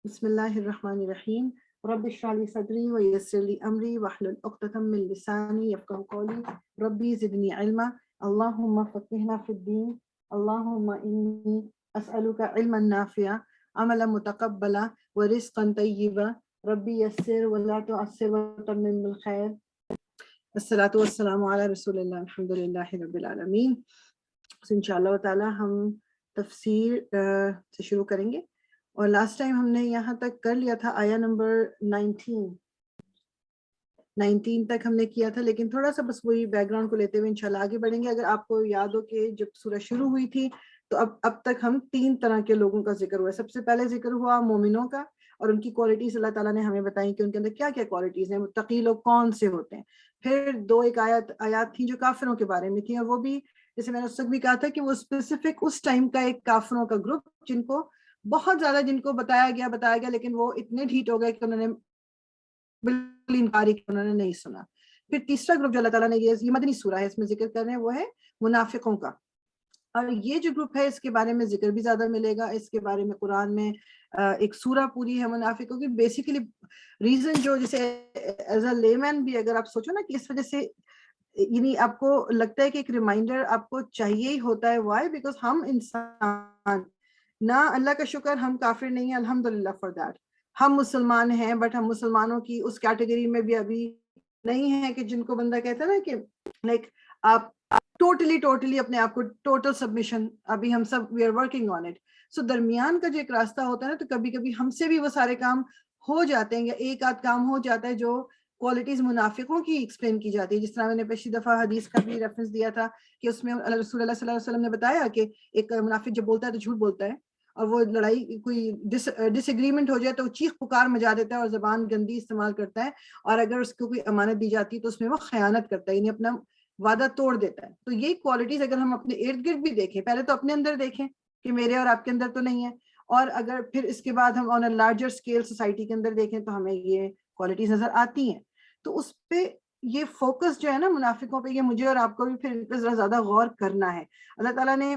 بسم اللہ الرحمن الرحیم رب اشرح لی صدری ویسر لی امری واحلل عقدۃ من لسانی یفقہوا قولی ربی زدنی علما اللہم فقہنا فی الدین اللہم انی اسألک علما نافعا عملا متقبلا ورزقا طیبا ربی یسر ولا تعسر وتمم بالخیر الصلاۃ والسلام علی رسول اللہ الحمد للہ رب العالمین. انشاءاللہ تعالی ہم تفسیر سے شروع کریں گے اور لاسٹ ٹائم ہم نے یہاں تک کر لیا تھا آیا نمبر 19 تک ہم نے کیا تھا، لیکن تھوڑا سا بس وہی بیک گراؤنڈ کو لیتے ہوئے انشاءاللہ آگے بڑھیں گے. اگر آپ کو یاد ہو کہ جب سورہ شروع ہوئی تھی تو اب تک ہم 3 طرح کے لوگوں کا ذکر ہوا ہے. سب سے پہلے ذکر ہوا مومنوں کا اور ان کی کوالٹیز اللہ تعالیٰ نے ہمیں بتائی کہ ان کے اندر کیا کیا کوالٹیز ہیں، متقی لوگ کون سے ہوتے ہیں. پھر 2 ایک آیات تھیں جو کافروں کے بارے میں تھیں، اور وہ بھی جیسے میں نے اس وقت بھی کہا تھا کہ وہ اسپیسیفک اس ٹائم کا ایک کافروں کا گروپ جن کو بہت زیادہ جن کو بتایا گیا لیکن وہ اتنے ڈھیٹ ہو گئے کہ انہوں نے بالکل انکاری کیا، انہوں نے نہیں سنا. پھر تیسرا گروپ جو اللہ تعالیٰ نے یہ مدنی سورہ ہے اس میں ذکر کر رہے ہیں وہ ہے منافقوں کا. اور یہ جو گروپ ہے اس کے بارے میں ذکر بھی زیادہ ملے گا. اس کے بارے میں قرآن میں ایک سورہ پوری ہے منافقوں کی. بیسیکلی ریزن جو جیسے ایز اے لیمن بھی اگر آپ سوچو نا کہ اس وجہ سے یعنی آپ کو لگتا ہے کہ ایک ریمائنڈر آپ کو چاہیے ہی ہوتا ہے. وائی؟ بیکاز ہم انسان نہ اللہ کا شکر ہم کافر نہیں ہیں الحمدللہ فار دیٹ. ہم مسلمان ہیں بٹ ہم مسلمانوں کی اس کیٹیگری میں بھی ابھی نہیں ہے کہ جن کو بندہ کہتا ہے نا کہ لائک آپ ٹوٹلی اپنے آپ کو ٹوٹل سبمیشن. ابھی ہم سب we are working on it. So درمیان کا جو ایک راستہ ہوتا ہے نا تو کبھی کبھی ہم سے بھی وہ سارے کام ہو جاتے ہیں یا ایک آدھ کام ہو جاتا ہے جو کوالٹیز منافقوں کی ایکسپلین کی جاتی ہے. جس طرح میں نے پچھلی دفعہ حدیث کا بھی ریفرنس دیا تھا کہ اس میں رسول اللہ صلی اللہ علیہ وسلم نے بتایا کہ ایک منافق جب بولتا ہے تو جھوٹ بولتا ہے، اور وہ لڑائی کوئی ڈس ایگریمنٹ ہو جائے تو چیخ پکار مچا دیتا ہے اور زبان گندی استعمال کرتا ہے، اور اگر اس کو کوئی امانت دی جاتی ہے تو اس میں وہ خیانت کرتا ہے، یعنی اپنا وعدہ توڑ دیتا ہے. تو یہ کوالٹیز اگر ہم اپنے ارد گرد بھی دیکھیں، پہلے تو اپنے اندر دیکھیں کہ میرے اور آپ کے اندر تو نہیں ہے، اور اگر پھر اس کے بعد ہم آن اے لارجر اسکیل سوسائٹی کے اندر دیکھیں تو ہمیں یہ کوالٹیز نظر آتی ہیں. تو اس پہ یہ فوکس جو ہے نا منافقوں پہ، یہ مجھے اور آپ کو بھی پھر ان پہ ذرا زیادہ غور کرنا ہے. اللہ تعالیٰ نے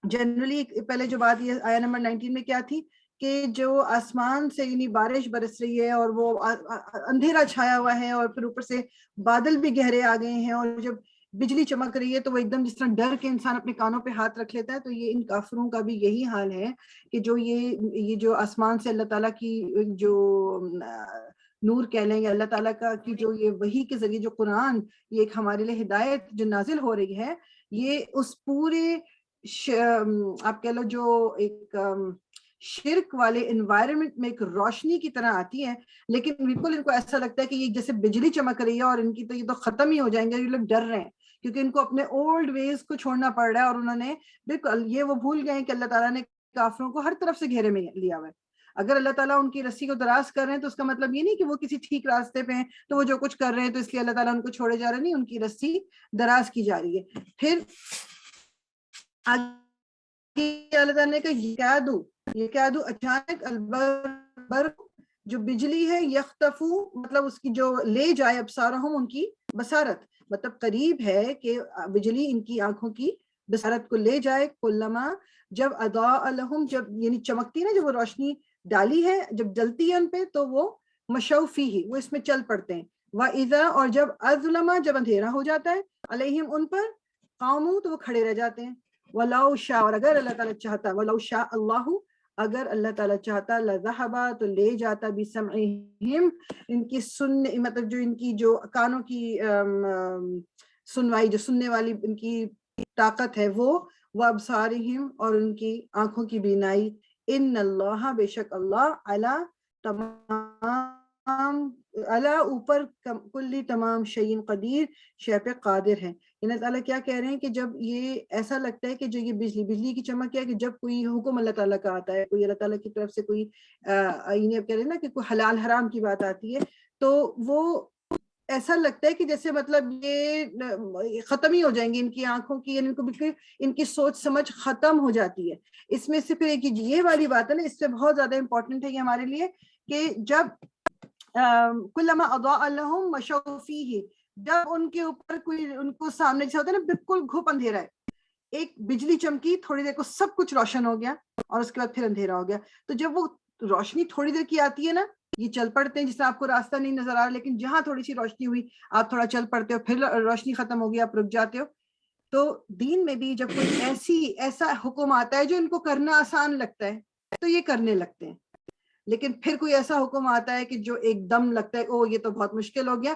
جنرلی پہلے جو بات یہ آیا نمبر 19 میں کیا تھی کہ جو آسمان سے یعنی بارش برس رہی ہے اور وہ اندھیرا چھایا ہوا ہے اور پھر اوپر سے بادل بھی گہرے آ گئے ہیں، اور جب بجلی چمک رہی ہے تو وہ ایک دم جس طرح ڈر کے انسان اپنے کانوں پہ ہاتھ رکھ لیتا ہے. تو یہ ان کافروں کا بھی یہی حال ہے کہ جو یہ جو آسمان سے اللہ تعالیٰ کی جو نور کہہ لیں گے، اللہ تعالیٰ کا کی جو یہ وحی کے ذریعے جو قرآن یہ ایک ہمارے لیے ہدایت جو نازل ہو رہی ہے، یہ اس پورے آپ کہہ لو جو ایک شرک والے انوائرمنٹ میں ایک روشنی کی طرح آتی ہے. لیکن بالکل ان کو ایسا لگتا ہے کہ یہ جیسے بجلی چمک رہی ہے اور ان کی تو یہ تو ختم ہی ہو جائیں گے. یہ لوگ ڈر رہے ہیں کیونکہ ان کو اپنے اولڈ ویز کو چھوڑنا پڑ رہا ہے، اور انہوں نے بالکل یہ وہ بھول گئے کہ اللہ تعالیٰ نے کافروں کو ہر طرف سے گھیرے میں لیا ہوا ہے. اگر اللہ تعالیٰ ان کی رسی کو دراز کر رہے ہیں تو اس کا مطلب یہ نہیں کہ وہ کسی ٹھیک راستے پہ ہیں تو وہ جو کچھ کر رہے ہیں تو اس لیے اللہ تعالیٰ ان کو چھوڑے جا رہے ہیں. نہیں، ان کی رسی دراز کی جا رہی ہے. پھر اللہ تعالیٰ نے کہا یہ کیا دوں اچانک البرق جو بجلی ہے، یختفو مطلب اس کی جو لے جائے ابصارہم ان کی بصارت، مطلب قریب ہے کہ بجلی ان کی آنکھوں کی بصارت کو لے جائے. کلما جب اضاء لہم جب یعنی چمکتی نا، جب وہ روشنی ڈالی ہے جب جلتی ہے ان پہ تو وہ مشوا فیہ وہ اس میں چل پڑتے ہیں. وَإِذَا اور جب اظلم جب اندھیرا ہو جاتا ہے علیہم ان پر قاموا تو وہ کھڑے رہ جاتے ہیں. وَلَوْ شَاءَ اور اگر اللہ تعالیٰ چاہتا، وَلَوْ شَاءَ اللَّهُ اگر اللہ تعالیٰ چاہتا لَذَهَبَ تو لے جاتا بِسَمْعِهِمْ ان کی مطلب جو ان کی جو کانوں کی سنوائی جو سننے والی ان کی طاقت ہے وہ، وَأَبْصَارِهِمْ اور ان کی آنکھوں کی بینائی. ان اللہ بے شک اللہ علی تمام اللہ اوپر کلی تمام شیء قدیر شے پہ قادر ہے. اللہ تعالیٰ کیا کہہ رہے ہیں کہ جب یہ ایسا لگتا ہے کہ جو یہ بجلی کی چمک کیا ہے کہ جب کوئی حکم اللہ تعالیٰ کا آتا ہے، کوئی اللہ تعالیٰ کی طرف سے کوئی کہہ رہے ہیں نا کہ کوئی حلال حرام کی بات آتی ہے تو وہ ایسا لگتا ہے کہ جیسے مطلب یہ ختم ہی ہو جائیں گے ان کی آنکھوں کی، یعنی ان کو بالکل ان کی سوچ سمجھ ختم ہو جاتی ہے. اس میں سے پھر ایک یہ والی بات ہے نا، اس سے بہت زیادہ امپورٹنٹ ہے یہ ہمارے لیے کہ جب کلما اضاء لهم مشوا فیہ جب ان کے اوپر کوئی ان کو سامنے جیسا ہوتا ہے نا بالکل گھپ اندھیرا ہے، ایک بجلی چمکی تھوڑی دیر کو سب کچھ روشن ہو گیا اور اس کے بعد پھر اندھیرا ہو گیا. تو جب وہ تو روشنی تھوڑی دیر کی آتی ہے نا, یہ چل پڑتے ہیں جس طرح آپ کو راستہ نہیں نظر آ رہا, لیکن جہاں تھوڑی سی روشنی ہوئی آپ تھوڑا چل پڑتے ہو, پھر روشنی ختم ہوگی آپ رک جاتے ہو. تو دین میں بھی جب کوئی ایسا حکم آتا ہے جو ان کو کرنا آسان لگتا ہے تو یہ کرنے لگتے ہیں, لیکن پھر کوئی ایسا حکم آتا ہے کہ جو ایک دم لگتا ہے او یہ تو بہت مشکل ہو گیا,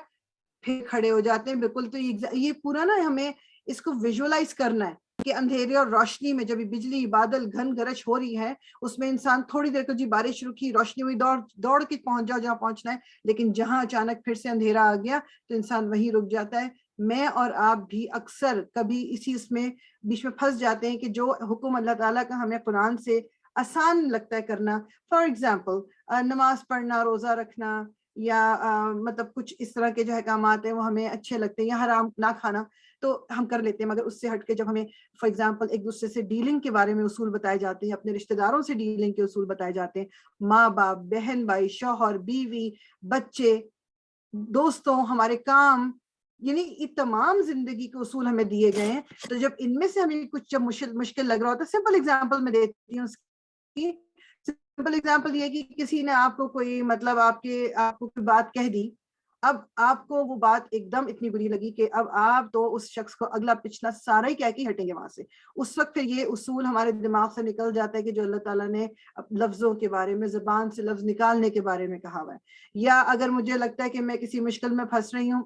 پھر کھڑے ہو جاتے ہیں بالکل. تو یہ پورا نا ہمیں اس کو ویژولائز کرنا ہے کہ اندھیرے اور روشنی میں جب بجلی بادل گھن گرج ہو رہی ہے, اس میں انسان تھوڑی دیر کو جی بارش رکی, روشنی ہوئی, دوڑ کے پہنچ جاؤ جہاں پہنچنا ہے, لیکن جہاں اچانک پھر سے اندھیرا آ گیا تو انسان وہیں رک جاتا ہے. میں اور آپ بھی اکثر کبھی اسی اس میں بیچ میں پھنس جاتے ہیں کہ جو حکم اللہ تعالیٰ کا ہمیں قرآن سے آسان لگتا ہے کرنا, فار ایگزامپل نماز پڑھنا, روزہ رکھنا, یا مطلب کچھ اس طرح کے جو احکامات ہیں وہ ہمیں اچھے لگتے ہیں, یا حرام نہ کھانا تو ہم کر لیتے ہیں, مگر اس سے ہٹ کے جب ہمیں فار ایگزامپل ایک دوسرے سے ڈیلنگ کے بارے میں اصول بتائے جاتے ہیں, اپنے رشتہ داروں سے ڈیلنگ کے اصول بتائے جاتے ہیں, ماں باپ, بہن بھائی, شوہر بیوی, بچے, دوستوں, ہمارے کام, یعنی یہ تمام زندگی کے اصول ہمیں دیے گئے ہیں. تو جب ان میں سے ہمیں کچھ جب مشکل لگ رہا ہوتا ہے, سمپل ایگزامپل میں دیتی ہوں, سمپل ایگزامپل یہ کہ کسی نے آپ کو کوئی مطلب آپ کو کوئی بات کہہ دی, اب آپ کو وہ بات ایک دم اتنی بری لگی کہ اب آپ تو اس شخص کو اگلا پچھلا سارا ہی کہہ کے ہٹیں گے وہاں سے. اس وقت پھر یہ اصول ہمارے دماغ سے نکل جاتا ہے کہ جو اللہ تعالیٰ نے لفظوں کے بارے میں, زبان سے لفظ نکالنے کے بارے میں کہا ہوا ہے. یا اگر مجھے لگتا ہے کہ میں کسی مشکل میں پھنس رہی ہوں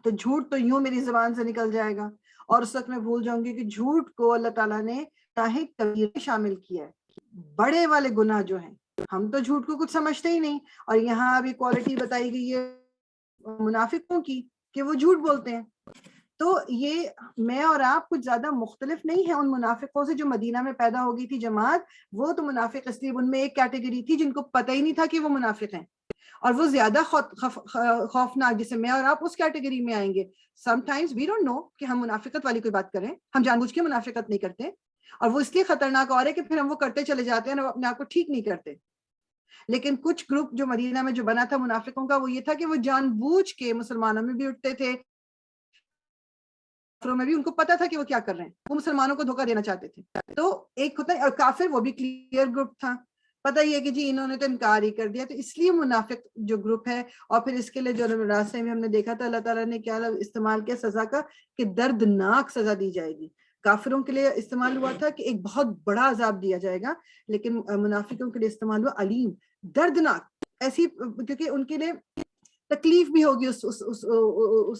تو جھوٹ تو یوں میری زبان سے نکل جائے گا, اور اس وقت میں بھول جاؤں گی کہ جھوٹ کو اللہ تعالیٰ نے چاہے کبیرہ شامل کیا ہے, بڑے والے گناہ جو ہیں, ہم تو جھوٹ کو کچھ سمجھتے ہی نہیں. اور یہاں ابھی کوالٹی بتائی گئی ہے منافقوں کی کہ وہ جھوٹ بولتے ہیں. تو یہ میں اور آپ کچھ زیادہ مختلف نہیں ہیں ان منافقوں سے جو مدینہ میں پیدا ہو گئی تھی جماعت. وہ تو منافق اس لیے ان میں ایک کیٹیگری تھی جن کو پتہ ہی نہیں تھا کہ وہ منافق ہیں, اور وہ زیادہ خوفناک, جسے میں اور آپ اس کیٹیگری میں آئیں گے. Some times we don't know کہ ہم منافقت والی کوئی بات کریں, ہم جان بوجھ کے منافقت نہیں کرتے, اور وہ اس لیے خطرناک اور ہے کہ پھر ہم وہ کرتے چلے جاتے ہیں اور اپنے آپ کو ٹھیک نہیں کرتے. لیکن کچھ گروپ جو مدینہ میں جو بنا تھا منافقوں کا, وہ یہ تھا کہ وہ جان بوجھ کے مسلمانوں میں بھی اٹھتے تھے, میں بھی ان کو پتا تھا کہ وہ کیا کر رہے ہیں, وہ مسلمانوں کو دھوکہ دینا چاہتے تھے. تو ایک ہوتا ہے, اور کافر وہ بھی کلیئر گروپ تھا, پتہ یہ کہ جی انہوں نے تو انکار ہی کر دیا. تو اس لیے منافق جو گروپ ہے, اور پھر اس کے لیے جو راستے میں ہم نے دیکھا تھا اللہ تعالیٰ نے کیا استعمال کیا سزا کا, کہ دردناک سزا دی جائے گی. کافروں کے لیے استعمال ہوا تھا کہ ایک بہت بڑا عذاب دیا جائے گا, لیکن منافقوں کے لیے استعمال ہوا علیم, دردناک, ایسی, کیونکہ ان کے لیے تکلیف بھی ہوگی اس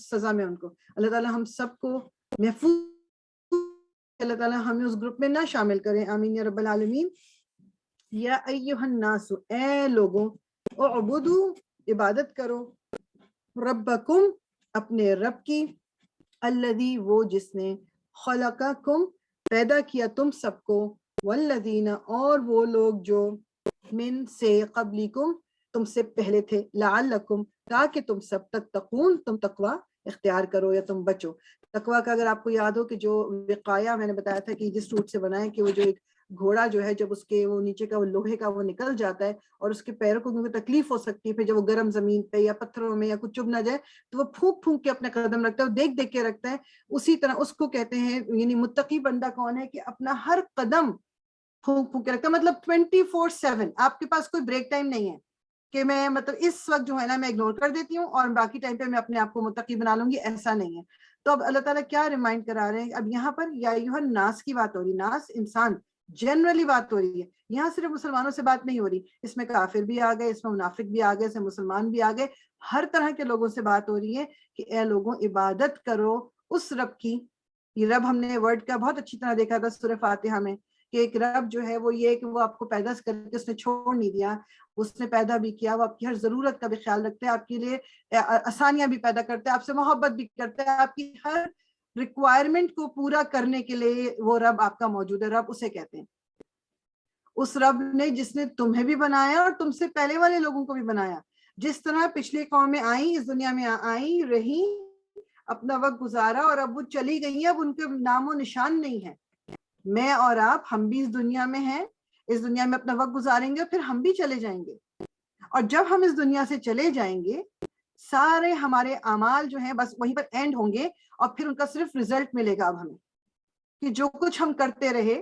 سزا میں ان کو. اللہ تعالیٰ ہم سب کو محفوظ, اللہ تعالیٰ ہمیں اس گروپ میں نہ شامل کریں, آمین یا رب العالمین. یا ایہا الناس, اے لوگوں, اعبدوا, عبادت کرو, ربکم, اپنے رب کی, الذی, وہ جس نے, خلقکم, پیدا کیا تم سب کو, والذین, اور وہ لوگ جو, من, سے, قبلکم, تم سے پہلے تھے, لعلکم, تاکہ تم سب تتقون, تم تقوی اختیار کرو یا تم بچو. تقوی کا اگر آپ کو یاد ہو کہ جو وقایا میں نے بتایا تھا کہ جس روٹ سے بنا ہے, کہ وہ جو ایک گھوڑا جو ہے جب اس کے وہ نیچے کا وہ لوہے کا وہ نکل جاتا ہے اور اس کے پیروں کو کیونکہ تکلیف ہو سکتی ہے, پھر جب وہ گرم زمین پہ یا پتھروں میں یا کچھ چبھ نہ جائے تو وہ پھونک پھونک کے اپنے قدم رکھتا ہے, وہ دیکھ دیکھ کے رکھتا ہے. اسی طرح اس کو کہتے ہیں, یعنی متقی بندہ کون ہے, کہ اپنا ہر قدم پھونک پھونک کے رکھتا ہے, مطلب 24/7 آپ کے پاس کوئی بریک ٹائم نہیں ہے کہ میں مطلب اس وقت جو ہے نا میں اگنور کر دیتی ہوں اور باقی ٹائم پہ میں اپنے آپ کو متقی بنا لوں گی, ایسا نہیں ہے. تو اب اللہ تعالیٰ کیا ریمائنڈ کرا رہے ہیں, اب یہاں پر یا ایھا الناس کی بات ہو رہی, ناس انسان, جنرلی بات ہو رہی ہے, یہاں صرف مسلمانوں سے بات نہیں ہو رہی, اس میں کافر بھی آ گئے, اس میں منافق بھی آ گئے, اس میں مسلمان بھی آ گئے, ہر طرح کے لوگوں سے بات ہو رہی ہے کہ اے لوگوں عبادت کرو اس رب کی. یہ رب ہم نے ورڈ کا بہت اچھی طرح دیکھا تھا سورہ فاتحہ میں, کہ ایک رب جو ہے وہ یہ کہ وہ آپ کو پیدا کر کے اس نے چھوڑ نہیں دیا, اس نے پیدا بھی کیا, وہ آپ کی ہر ضرورت کا بھی خیال رکھتے ہیں, آپ کے لیے آسانیاں بھی پیدا کرتے ہیں, آپ سے محبت بھی کرتے ہیں, آپ کی ہر ریکوائرمنٹ کو پورا کرنے کے لیے وہ رب آپ کا موجود ہے. رب اسے کہتے ہیں, اس رب نے جس نے تمہیں بھی بنایا اور تم سے پہلے والے لوگوں کو بھی بنایا. جس طرح پچھلی قومیں آئیں, اس دنیا میں آئیں, رہیں, اپنا وقت گزارا اور اب وہ چلی گئی ہیں, اب ان کے نام و نشان نہیں ہے. میں اور آپ, ہم بھی اس دنیا میں ہیں, اس دنیا میں اپنا وقت گزاریں گے اور پھر ہم بھی چلے جائیں گے. اور جب ہم اس دنیا سے چلے جائیں گے, سارے ہمارے اعمال جو ہیں بس وہیں پر اینڈ ہوں گے, اور پھر ان کا صرف رزلٹ ملے گا اب ہمیں, کہ جو کچھ ہم کرتے رہے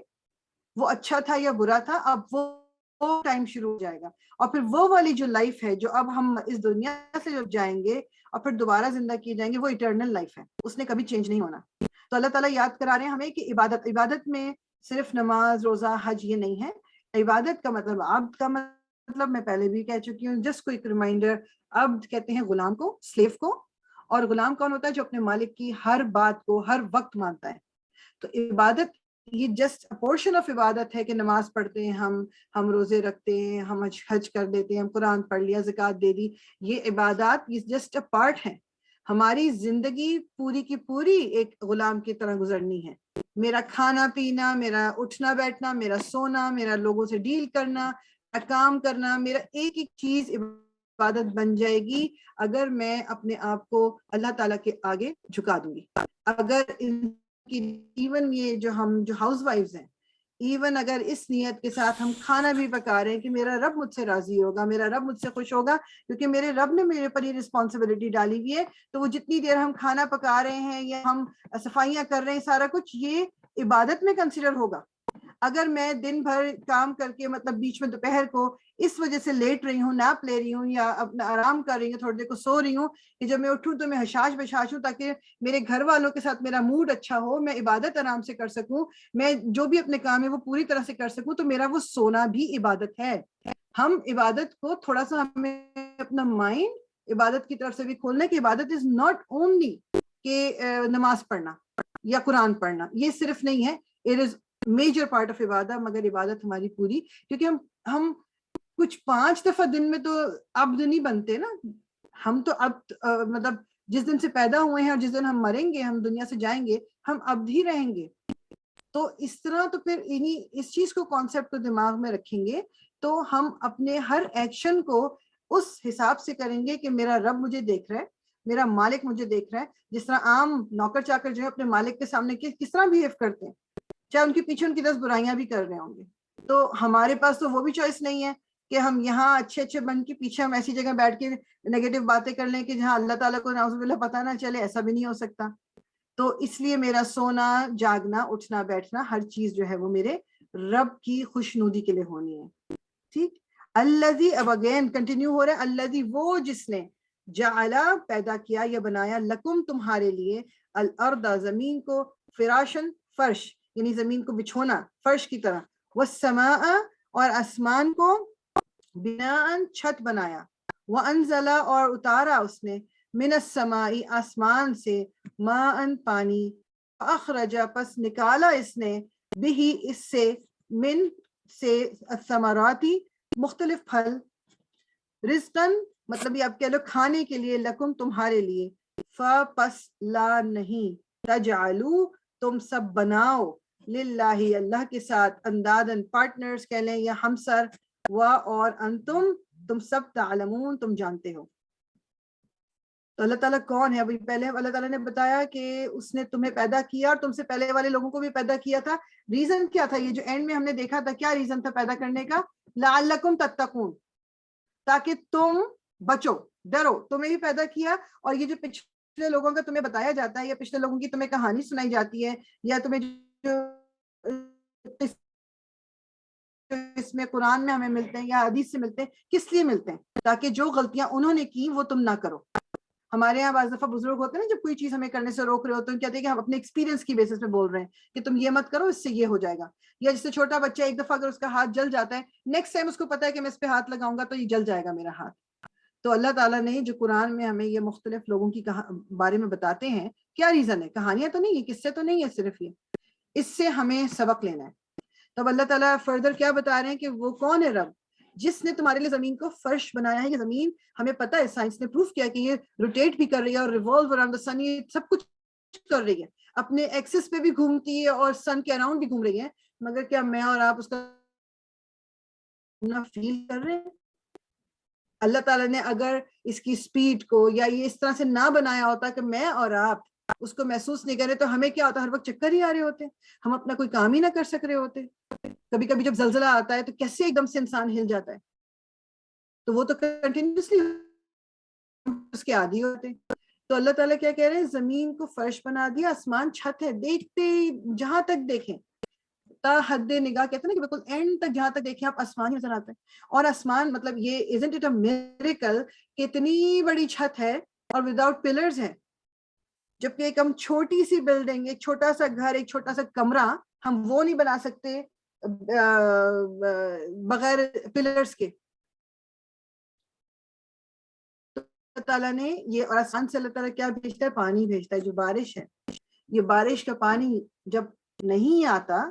وہ اچھا تھا یا برا تھا, اب وہ وہ ٹائم شروع ہو جائے گا, اور پھر وہ والی جو لائف ہے جو اب ہم اس دنیا سے جب جائیں گے اور پھر دوبارہ زندہ کیے جائیں گے, وہ ایٹرنل لائف ہے, اس نے کبھی چینج نہیں ہونا. تو اللہ تعالیٰ یاد کرا رہے ہیں ہمیں کہ عبادت میں صرف نماز, روزہ, حج یہ نہیں ہے. عبادت کا مطلب, عبد کا مطلب میں پہلے بھی کہہ چکی ہوں, جسٹ کوئی ریمائنڈر, عبد کہتے ہیں غلام کو, سلیو کو, اور غلام کون ہوتا ہے؟ جو اپنے مالک کی ہر بات کو ہر وقت مانتا ہے. تو عبادت یہ جسٹ پورشن آف عبادت ہے کہ نماز پڑھتے ہیں ہم روزے رکھتے ہیں, ہم حج کر دیتے ہیں, ہم قرآن پڑھ لیا, زکوٰۃ دے دی, یہ عبادات یہ جسٹ اے پارٹ ہے. ہماری زندگی پوری کی پوری ایک غلام کی طرح گزرنی ہے. میرا کھانا پینا, میرا اٹھنا بیٹھنا, میرا سونا, میرا لوگوں سے ڈیل کرنا, کام کرنا, میرا ایک ایک چیز عبادت بن جائے گی اگر میں اپنے آپ کو اللہ تعالیٰ کے آگے جھکا دوں گی. اگر ایون یہ جو ہاؤس وائفز ہیں, ایون اگر اس نیت کے ساتھ ہم کھانا بھی پکا رہے ہیں کہ میرا رب مجھ سے راضی ہوگا, میرا رب مجھ سے خوش ہوگا, کیونکہ میرے رب نے میرے پر یہ رسپانسبلٹی ڈالی ہوئی ہے, تو وہ جتنی دیر ہم کھانا پکا رہے ہیں یا ہم صفائیاں کر رہے ہیں, سارا کچھ یہ عبادت میں کنسیڈر ہوگا. اگر میں دن بھر کام کر کے مطلب بیچ میں دوپہر کو اس وجہ سے لیٹ رہی ہوں, نیپ لے رہی ہوں, یا اپنا آرام کر رہی ہوں, تھوڑی دیر کو سو رہی ہوں کہ جب میں اٹھوں تو میں حشاش بشاش ہوں, تاکہ میرے گھر والوں کے ساتھ میرا موڈ اچھا ہو, میں عبادت آرام سے کر سکوں, میں جو بھی اپنے کام ہے وہ پوری طرح سے کر سکوں, تو میرا وہ سونا بھی عبادت ہے. ہم عبادت کو تھوڑا سا ہمیں اپنا مائنڈ عبادت کی طرف سے بھی کھولنا کہ عبادت از ناٹ اونلی کہ نماز پڑھنا یا قرآن پڑھنا, یہ صرف نہیں ہے, it is major part of عبادت. مگر عبادت ہماری پوری, کیونکہ ہم کچھ 5 دفعہ دن میں تو عبد نہیں بنتے نا, ہم تو عبد مطلب جس دن سے پیدا ہوئے ہیں اور جس دن ہم مریں گے, ہم دنیا سے جائیں گے, ہم عبد ہی رہیں گے. تو اس طرح تو پھر اس چیز کو کانسیپٹ کو دماغ میں رکھیں گے تو ہم اپنے ہر ایکشن کو اس حساب سے کریں گے کہ میرا رب مجھے دیکھ رہا ہے, میرا مالک مجھے دیکھ رہا ہے. جس طرح عام نوکر چاکر جو ہے اپنے مالک کے سامنے کس طرح بہیو کرتے ہیں, چاہے ان کے پیچھے ان کی 10 برائیاں بھی کر رہے ہوں گے, تو ہمارے پاس تو وہ بھی چوائس نہیں ہے کہ ہم یہاں اچھے بن کے پیچھے ہم ایسی جگہ بیٹھ کے نیگیٹو باتیں کر لیں کہ جہاں اللہ تعالیٰ کو نعوذ باللہ پتہ نہ چلے, ایسا بھی نہیں ہو سکتا. تو اس لیے میرا سونا, جاگنا, اٹھنا بیٹھنا, ہر چیز جو ہے وہ میرے رب کی خوشنودی کے لیے ہونی ہے. ٹھیک, الذی, اب اگین کنٹینیو ہو رہا ہے, الذی وہ جس نے, جعلا پیدا کیا یا بنایا, لکم تمہارے لیے, الارض زمین کو, فراشن فرش یعنی زمین کو بچھونا فرش کی طرح, والسماء اور آسمان کو, بناء چھت بنایا, وانزل اور اتارا اس نے, من السماء آسمان سے, ماء پانی, اخرج پس نکالا اس نے, بھی اس سے, من سے, الثمراتی مختلف پھل, رزقاً مطلب یہ آپ کہہ لو کھانے کے لیے, لکم تمہارے لیے, پس لا نہیں, تجعلو تم سب بناؤ, للہ اللہ کے ساتھ, اندادن پارٹنرز کہہ لیں یا ہمسر, اور انتم تم سب تعلمون تم جانتے ہو. تو اللہ تعالیٰ کون ہے؟ ابھی پہلے اللہ تعالیٰ نے بتایا کہ اس نے تمہیں پیدا کیا اور تم سے پہلے والے لوگوں کو بھی پیدا کیا تھا. ریزن کیا تھا؟ یہ جو اینڈ میں ہم نے دیکھا تھا, کیا ریزن تھا پیدا کرنے کا؟ لعلکم تتقون, تاکہ تم بچو, ڈرو, تمہیں بھی پیدا کیا. اور یہ جو پچھلے لوگوں کا تمہیں بتایا جاتا ہے یا پچھلے لوگوں کی تمہیں کہانی سنائی جاتی ہے یا تمہیں جو اس میں قرآن میں ہمیں ملتے ہیں یا حدیث سے ملتے ہیں, کس لیے ملتے ہیں؟ تاکہ جو غلطیاں انہوں نے کی وہ تم نہ کرو. ہمارے یہاں بعض دفعہ بزرگ ہوتے ہیں نا, جب کوئی چیز ہمیں کرنے سے روک رہے ہوتے ہیں, کہتے ہیں کہ ہم اپنے ایکسپیرینس کی بیسس پہ بول رہے ہیں کہ تم یہ مت کرو, اس سے یہ ہو جائے گا. یا جس سے چھوٹا بچہ ایک دفعہ اگر اس کا ہاتھ جل جاتا ہے, نیکسٹ ٹائم اس کو پتا ہے کہ میں اس پہ ہاتھ لگاؤں گا تو یہ جل جائے گا میرا ہاتھ. تو اللہ تعالیٰ نے جو قرآن میں ہمیں یہ مختلف لوگوں کی بارے میں بتاتے ہیں, کیا ریزن ہے؟ کہانیاں تو نہیں ہے, قصے تو نہیں ہے صرف, یہ اس سے ہمیں سبق لینا ہے. تب اللہ تعالیٰ فردر کیا بتا رہے ہیں کہ وہ کون ہے رب جس نے تمہارے لیے زمین کو فرش بنایا ہے. یہ زمین ہمیں پتا ہے, سائنس نے پروف کیا کہ یہ روٹیٹ بھی کر رہی ہے اور ریوالو اراؤنڈ دا سن, یہ سب کچھ کر رہی ہے, اپنے ایکسس پہ بھی گھومتی ہے اور سن کے اراؤنڈ بھی گھوم رہی ہے. مگر کیا میں اور آپ اس کا فیل کر رہے ہیں؟ اللہ تعالیٰ نے اگر اس کی سپیڈ کو یا یہ اس طرح سے نہ بنایا ہوتا کہ میں اور آپ اس کو محسوس نہیں کرے, تو ہمیں کیا ہوتا؟ ہر وقت چکر ہی آ رہے ہوتے, ہم اپنا کوئی کام ہی نہ کر سک رہے ہوتے. کبھی کبھی جب زلزلہ آتا ہے تو کیسے ایک دم سے انسان ہل جاتا ہے, تو وہ تو کنٹینیوسلی اس کے عادی ہوتے. تو اللہ تعالیٰ کیا کہہ رہے ہیں؟ زمین کو فرش بنا دیا, آسمان چھت ہے, دیکھتے جہاں تک دیکھیں, تا حد نگاہ کہتے ہیں نا کہ بالکل اینڈ تک جہاں تک دیکھیں آپ آسمان ہی نظر آتا ہے. اور آسمان مطلب یہ isn't it a miracle کہ اتنی بڑی چھت ہے اور وداؤٹ پلرز ہے, جبکہ ایک ہم چھوٹی سی بلڈنگ, ایک چھوٹا سا گھر, ایک چھوٹا سا کمرہ ہم وہ نہیں بنا سکتے بغیر پلرز کے. اللہ تعالیٰ نے یہ, اور آسمان سے اللہ تعالیٰ کیا بھیجتا ہے؟ پانی بھیجتا ہے, جو بارش ہے. یہ بارش کا پانی جب نہیں آتا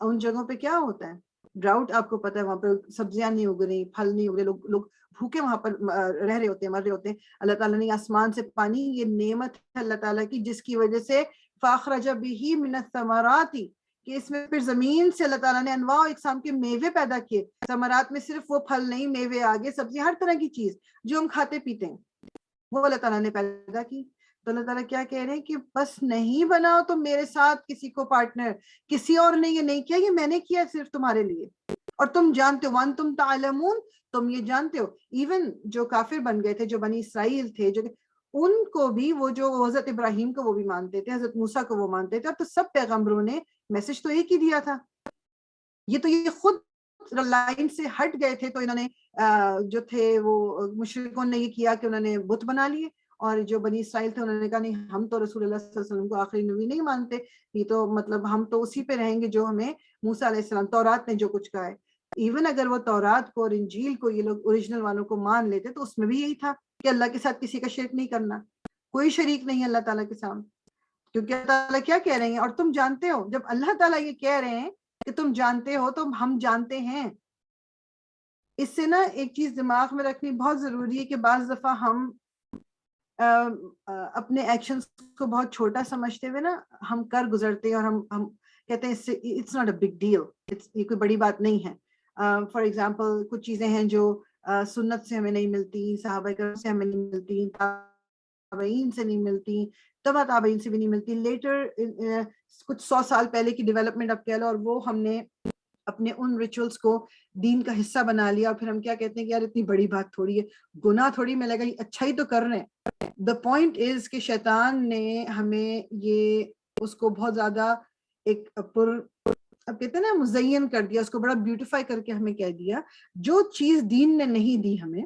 ان جگہوں پہ کیا ہوتا ہے؟ ڈراؤٹ. آپ کو پتا ہے وہاں پہ سبزیاں نہیں اگ رہی, پھل نہیں اگ رہے, لوگ بھوکے وہاں پر رہ رہے ہوتے ہیں, مر رہے ہوتے ہیں. اللہ تعالیٰ نے آسمان سے پانی, یہ نعمت ہے اللہ تعالیٰ کی, جس کی وجہ سے فاخرج بہ من الثمرات, کہ اس میں پھر زمین سے اللہ تعالیٰ نے انواع اقسام کے میوے پیدا کیے. ثمرات میں صرف وہ پھل نہیں, میوے آگے, سبزی, ہر طرح کی چیز جو ہم کھاتے پیتے ہیں وہ اللہ تعالیٰ نے پیدا کی. تو اللہ تعالیٰ کیا کہہ رہے ہیں کہ بس نہیں بناؤ تم میرے ساتھ کسی کو پارٹنر, کسی اور نے یہ نہیں کیا, یہ میں نے کیا صرف تمہارے لیے. اور تم جانتے ہو, وانتم تعلمون, تم یہ جانتے ہو. ایون جو کافر بن گئے تھے, جو بنی اسرائیل تھے, جو ان کو بھی وہ جو حضرت ابراہیم کو وہ بھی مانتے تھے, حضرت موسیٰ کو وہ مانتے تھے, اور تو سب پیغمبروں نے میسج تو ایک ہی دیا تھا. یہ خود لائن سے ہٹ گئے تھے, تو انہوں نے جو تھے وہ مشرکوں نے یہ کیا کہ انہوں نے بت بنا لیے. اور جو بنی اسرائیل تھے انہوں نے کہا نہیں, ہم تو رسول اللہ صلی اللہ علیہ وسلم کو آخری نبی نہیں مانتے, یہ تو مطلب ہم تو اسی پہ رہیں گے جو ہمیں موسیٰ علیہ السلام, تورات نے جو کچھ کہا ہے. ایون اگر وہ تورات کو اور انجیل کو یہ لوگ اوریجنل والوں کو مان لیتے تو اس میں بھی یہی تھا کہ اللہ کے ساتھ کسی کا شرک نہیں کرنا, کوئی شریک نہیں اللہ تعالیٰ کے سامنے. کیونکہ اللہ تعالیٰ کیا کہہ رہے ہیں, اور تم جانتے ہو. جب اللہ تعالیٰ یہ کہہ رہے ہیں کہ تم جانتے ہو, تو ہم جانتے ہیں. اس سے نا ایک چیز دماغ میں رکھنی بہت ضروری ہے کہ بعض دفعہ ہم اپنے ایکشنز کو بہت چھوٹا سمجھتے ہوئے نا ہم کر گزرتے ہیں, اور ہم کہتے ہیں it's not a big deal, یہ کوئی بڑی بات نہیں ہے. فار ایگزامپل کچھ چیزیں ہیں جو سنت سے ہمیں نہیں ملتی, صحابہ کرام سے ہمیں نہیں ملتی, تابعین سے نہیں ملتی, تبع تابعین سے بھی نہیں ملتی, لیٹر کچھ 100 سال پہلے کی ڈیولپمنٹ اب کہہ لو, اور وہ ہم نے اپنے ان ریچولز کو دین کا حصہ بنا لیا. اور پھر ہم کیا کہتے ہیں کہ یار اتنی بڑی بات تھوڑی ہے, گناہ تھوڑی, میں لگا اچھا ہی تو کر رہے ہیں. دا پوائنٹ از کہ شیطان نے ہمیں یہ اس کو بہت زیادہ ایک اب کہتے ہیں نا مزین کر دیا, اس کو بڑا بیوٹیفائی کر کے ہمیں کہہ دیا. جو چیز دین نے نہیں دی ہمیں,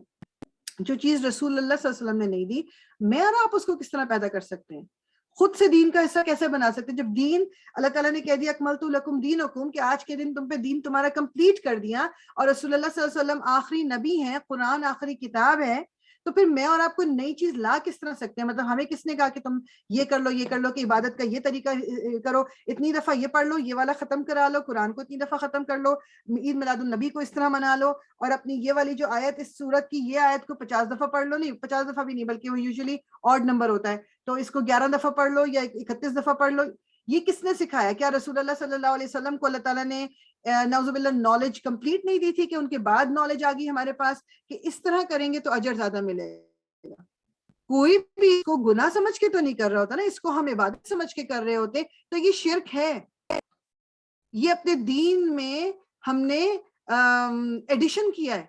جو چیز رسول اللہ صلی اللہ علیہ وسلم نے نہیں دی, میں اور آپ اس کو کس طرح پیدا کر سکتے ہیں؟ خود سے دین کا حصہ کیسے بنا سکتے ہیں؟ جب دین اللہ تعالیٰ نے کہہ دیا اکملت لکم دینکم, کہ آج کے دن تم پہ دین تمہارا کمپلیٹ کر دیا, اور رسول اللہ صلی اللہ علیہ وسلم آخری نبی ہیں, قرآن آخری کتاب ہے, تو پھر میں اور آپ کو نئی چیز لا کس طرح سکتے ہیں؟ مطلب ہمیں کس نے کہا کہ تم یہ کر لو, یہ کر لو, کہ عبادت کا یہ طریقہ کرو, اتنی دفعہ یہ پڑھ لو, یہ والا ختم کرا لو, قرآن کو اتنی دفعہ ختم کر لو, عید میلاد النبی کو اس طرح منا لو, اور اپنی یہ والی جو آیت اس سورت کی یہ آیت کو 50 دفعہ پڑھ لو. نہیں 50 دفعہ بھی نہیں, بلکہ وہ یوزلی آڈ نمبر ہوتا ہے, تو اس کو 11 دفعہ پڑھ لو یا 31 دفعہ پڑھ لو. یہ کس نے سکھایا؟ کیا رسول اللہ صلی اللہ علیہ وسلم کو اللہ تعالیٰ نے نعوذ باللہ نالج کمپلیٹ نہیں دی تھی, کہ ان کے بعد نالج آ گئی ہمارے پاس کہ اس طرح کریں گے تو اجر زیادہ ملے گا؟ کوئی بھی اس کو گناہ سمجھ کے تو نہیں کر رہا ہوتا نا, اس کو ہم عبادت سمجھ کے کر رہے ہوتے, تو یہ شرک ہے. یہ اپنے دین میں ہم نے ایڈیشن کیا ہے,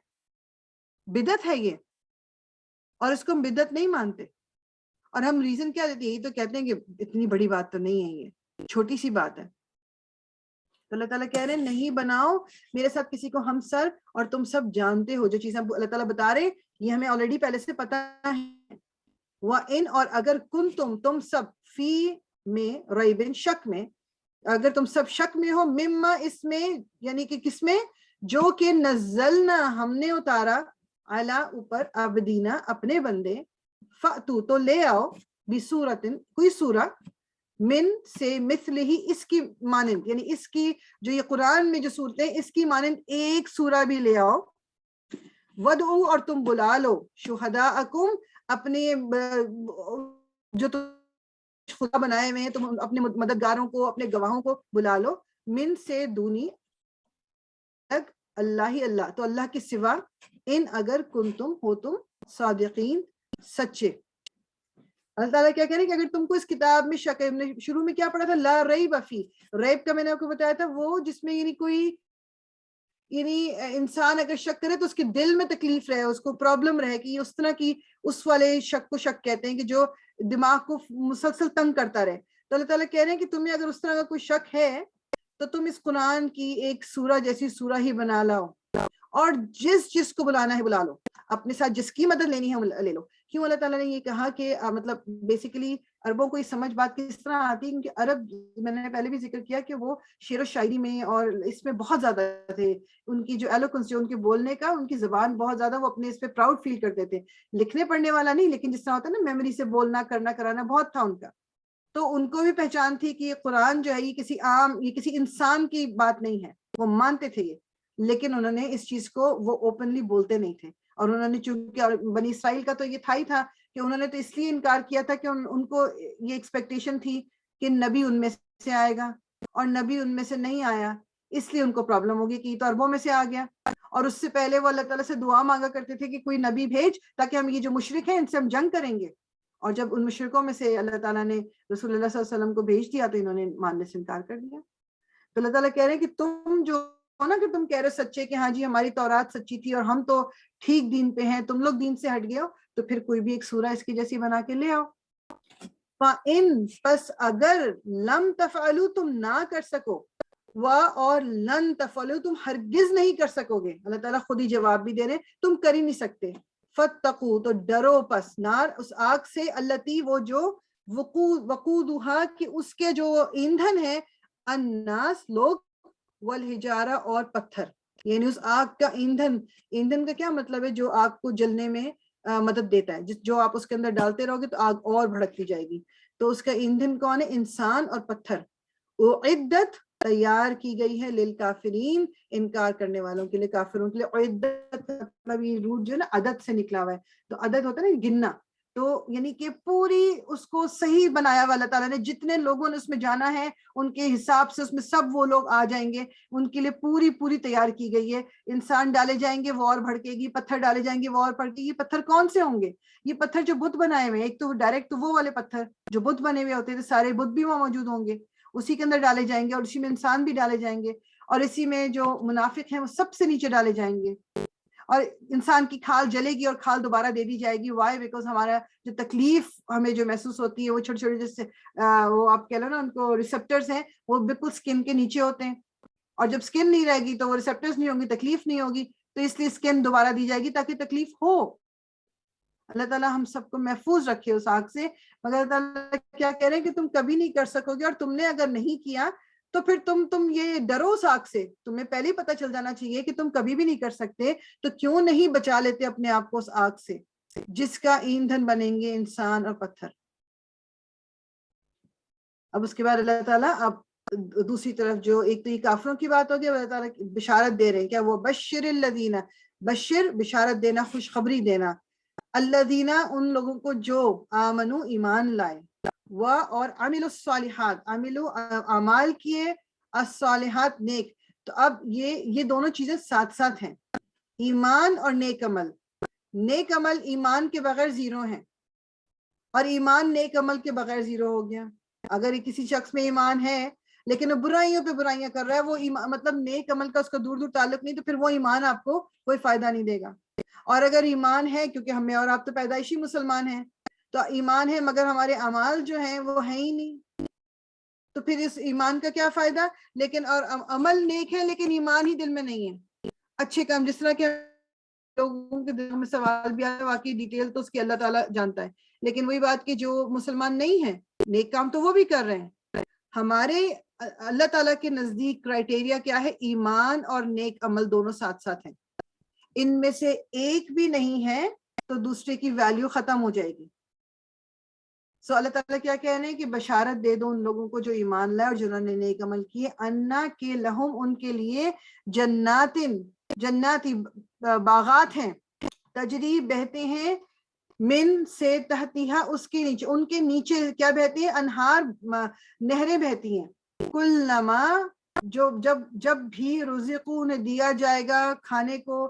بدعت ہے یہ, اور اس کو ہم بدعت نہیں مانتے. اور ہم ریزن کیا دیتے ہیں؟ یہی تو کہتے ہیں کہ اتنی بڑی بات تو نہیں ہے, یہ چھوٹی سی بات ہے. تو اللہ تعالیٰ کہہ رہے ہیں نہیں بناؤ میرے ساتھ کسی کو ہم سر, اور تم سب جانتے ہو جو چیزیں اللہ تعالیٰ بتا رہے یہ ہمیں آلریڈی پہلے سے پتا ہے. وَإِنْ, اور اگر تم سب فی میں, ریبن, شک میں, اگر تم سب شک میں ہو, مما, اس میں, یعنی کہ کس میں, جو کہ نزلنا, ہم نے اتارا, علی, اوپر, عبدینا, اپنے بندے, فَأْتُو, تو لے آؤ, بِسُورَةٍ, کوئی سورہ, من سے, مثل ہی, اس کی مانند, یعنی اس کی جو یہ قرآن میں جو صورتیں اس کی مانند ایک سورہ بھی لے آؤ. وَدْعُوا, اور تم بلا لو, شُہَدَاءَکُمْ, اپنے جو خدا بنائے ہوئے ہیں تم اپنے مددگاروں کو, اپنے گواہوں کو بلا لو, من سے, دونی, اللہ ہی اللہ, تو اللہ کے سوا, ان, اگر کنتم, ہو تم, صادقین, سچے. اللہ تعالیٰ کیا کہہ رہے ہیں کہ اگر تم کو اس کتاب میں شک ہے, ہم نے شروع میں کیا پڑھا تھا, لا ریب فی, ریب کا میں نے آپ کو بتایا تھا وہ جس میں یعنی کوئی, یعنی انسان اگر شک کرے تو اس کے دل میں تکلیف رہے, اس کو پرابلم رہے, کہ اس طرح کی, اس والے شک کو شک کہتے ہیں کہ جو دماغ کو مسلسل تنگ کرتا رہے. تو اللہ تعالیٰ کہہ رہے ہیں کہ تمہیں اگر اس طرح کا کوئی شک ہے تو تم اس قرآن کی ایک سورہ جیسی سورہ ہی بنا لاؤ اور جس کو بلانا ہے بلا لو، اپنے ساتھ جس کی مدد لینی ہے لے لو. کیوں اللہ تعالیٰ نے یہ کہا کہ مطلب بیسیکلی عربوں کو یہ سمجھ بات کس طرح آتی ہے، کیونکہ عرب میں نے پہلے بھی ذکر کیا کہ وہ شعر و شاعری میں اور اس میں بہت زیادہ تھے. ان کی جو ایلوکنس، جو ان کے بولنے کا، ان کی زبان بہت زیادہ، وہ اپنے اس پہ پراؤڈ فیل کرتے تھے. لکھنے پڑھنے والا نہیں، لیکن جس طرح ہوتا ہے نا میموری سے بولنا کرنا کرانا بہت تھا ان کا. تو ان کو بھی پہچان تھی کہ یہ قرآن جو ہے یہ کسی انسان کی بات نہیں ہے، وہ مانتے تھے یہ، لیکن انہوں نے اس چیز کو وہ اوپنلی بولتے نہیں تھے. اور انہوں نے چونکہ بنی اسرائیل کا تو یہ تھا ہی تھا کہ انہوں نے تو اس لیے انکار کیا تھا کہ ان کو یہ ایکسپیکٹیشن تھی کہ نبی ان میں سے آئے گا، اور نبی ان میں سے نہیں آیا، اس لیے ان کو پرابلم ہوگی کہ یہ تو عربوں میں سے آ گیا. اور اس سے پہلے وہ اللہ تعالیٰ سے دعا مانگا کرتے تھے کہ کوئی نبی بھیج تاکہ ہم یہ جو مشرک ہیں ان سے ہم جنگ کریں گے. اور جب ان مشرکوں میں سے اللہ تعالیٰ نے رسول اللہ صلی اللہ علیہ وسلم کو بھیج دیا تو انہوں نے ماننے سے انکار کر دیا. تو اللہ تعالیٰ کہہ رہے ہیں کہ تم جو ہو نا، کہ تم کہہ رہے سچے کہ ہاں جی ہماری تورات سچی تھی اور ہم تو ٹھیک دین پہ ہیں، تم لوگ دین سے ہٹ گئے ہو، تو پھر کوئی بھی ایک سورہ اس کی جیسی بنا کے لے آؤ. فَإِن، پس اگر، لم تفعلوا، تم نہ کر سکو، اور لن تفعلوا، تم ہرگز نہیں کر سکو گے. اللہ تعالیٰ خود ہی جواب بھی دے رہے تم کر ہی نہیں سکتے. فَاتَّقُوا، تو ڈرو، پس نار، اس آگ سے، التی، وہ جو، وقودھا، کہ اس کے جو ایندھن ہے، الناس، لوگ، والحجارہ، اور پتھر. یعنی اس آگ کا ایندھن کا کیا مطلب ہے؟ جو آگ کو جلنے میں مدد دیتا ہے، جو آپ اس کے اندر ڈالتے رہو گے تو آگ اور بھڑکتی جائے گی. تو اس کا ایندھن کون ہے؟ انسان اور پتھر. اعدت، تیار کی گئی ہے، للکافرین، انکار کرنے والوں کے لیے، کافروں کے لیے. اعدت مطلب یہ روٹ جو ہے نا عدد سے نکلا ہوا ہے، تو عدد ہوتا ہے نا گننا. تو یعنی کہ پوری اس کو صحیح بنایا ہوا اللہ تعالیٰ نے، جتنے لوگوں نے اس میں جانا ہے ان کے حساب سے اس میں سب وہ لوگ آ جائیں گے. ان کے لیے پوری تیار کی گئی ہے. انسان ڈالے جائیں گے، وار بھڑکے گی، پتھر ڈالے جائیں گے، وار بھڑکے گی. پتھر کون سے ہوں گے؟ یہ پتھر جو بت بنائے ہوئے ہیں. ایک تو ڈائریکٹ تو وہ والے پتھر جو بت بنے ہوئے ہوتے تھے، سارے بت بھی وہاں موجود ہوں گے، اسی کے اندر ڈالے جائیں گے، اور اسی میں انسان بھی ڈالے جائیں گے، اور اسی میں جو منافق ہیں وہ سب سے نیچے ڈالے جائیں گے. اور انسان کی کھال جلے گی اور کھال دوبارہ دے دی جائے گی. وائی؟ بیکاز ہمارا جو تکلیف ہمیں جو محسوس ہوتی ہے وہ چھوٹے چھوٹے جیسے وہ آپ کہہ لو نا ان کو ریسپٹرز ہیں، وہ بالکل سکن کے نیچے ہوتے ہیں. اور جب سکن نہیں رہے گی تو وہ ریسپٹرز نہیں ہوں گی، تکلیف نہیں ہوگی. تو اس لیے سکن دوبارہ دی جائے گی تاکہ تکلیف ہو. اللہ تعالیٰ ہم سب کو محفوظ رکھے اس آگ سے. مگر اللہ تعالیٰ کیا کہہ رہے ہیں کہ تم کبھی نہیں کر سکو گے، اور تم نے اگر نہیں کیا تو پھر تم یہ ڈرو اس آگ سے. تمہیں پہلے ہی پتہ چل جانا چاہیے کہ تم کبھی بھی نہیں کر سکتے، تو کیوں نہیں بچا لیتے اپنے آپ کو اس آگ سے جس کا ایندھن بنیں گے انسان اور پتھر. اب اس کے بعد اللہ تعالیٰ اب دوسری طرف جو ایک تو یہ کافروں کی بات ہوگی، اللہ تعالیٰ بشارت دے رہے ہیں. کیا وہ بشر الذین، بشر بشارت دینا، خوشخبری دینا، الذین ان لوگوں کو جو آمنو ایمان لائے، اور عملوا الصالحات، اعمال کیے، الصالحات نیک. تو اب یہ دونوں چیزیں ساتھ ساتھ ہیں، ایمان اور نیک عمل. نیک عمل ایمان کے بغیر زیرو ہیں، اور ایمان نیک عمل کے بغیر زیرو ہو گیا. اگر کسی شخص میں ایمان ہے لیکن وہ برائیوں پہ برائیاں کر رہا ہے، وہ مطلب نیک عمل کا اس کا دور دور تعلق نہیں، تو پھر وہ ایمان آپ کو کوئی فائدہ نہیں دے گا. اور اگر ایمان ہے، کیونکہ ہمیں اور آپ تو پیدائشی مسلمان ہیں، تو ایمان ہے مگر ہمارے اعمال جو ہیں وہ ہیں ہی نہیں، تو پھر اس ایمان کا کیا فائدہ؟ لیکن اور عمل نیک ہے لیکن ایمان ہی دل میں نہیں ہے. اچھے کام، جس طرح کہ لوگوں کے دل میں سوال بھی آیا، واقعی ڈیٹیل تو اس کی اللہ تعالیٰ جانتا ہے، لیکن وہی بات کہ جو مسلمان نہیں ہیں نیک کام تو وہ بھی کر رہے ہیں. ہمارے اللہ تعالیٰ کے نزدیک کرائٹیریا کیا ہے؟ ایمان اور نیک عمل دونوں ساتھ ساتھ ہیں. ان میں سے ایک بھی نہیں ہے تو دوسرے کی ویلیو ختم ہو جائے گی. سو اللہ تعالیٰ کیا کہہ رہے ہیں کہ بشارت دے دو ان لوگوں کو جو ایمان لائے اور جنہوں نے نیک عمل کیے، انا کے لہم، ان کے لیے، جناتی باغات ہیں، تجری بہتے ہیں، من سے، تحتیہا اس کے نیچے، ان کے نیچے کیا بہتی ہیں؟ انہار، نہریں بہتی ہیں. کلما، جب بھی، رزقو انہیں دیا جائے گا کھانے کو،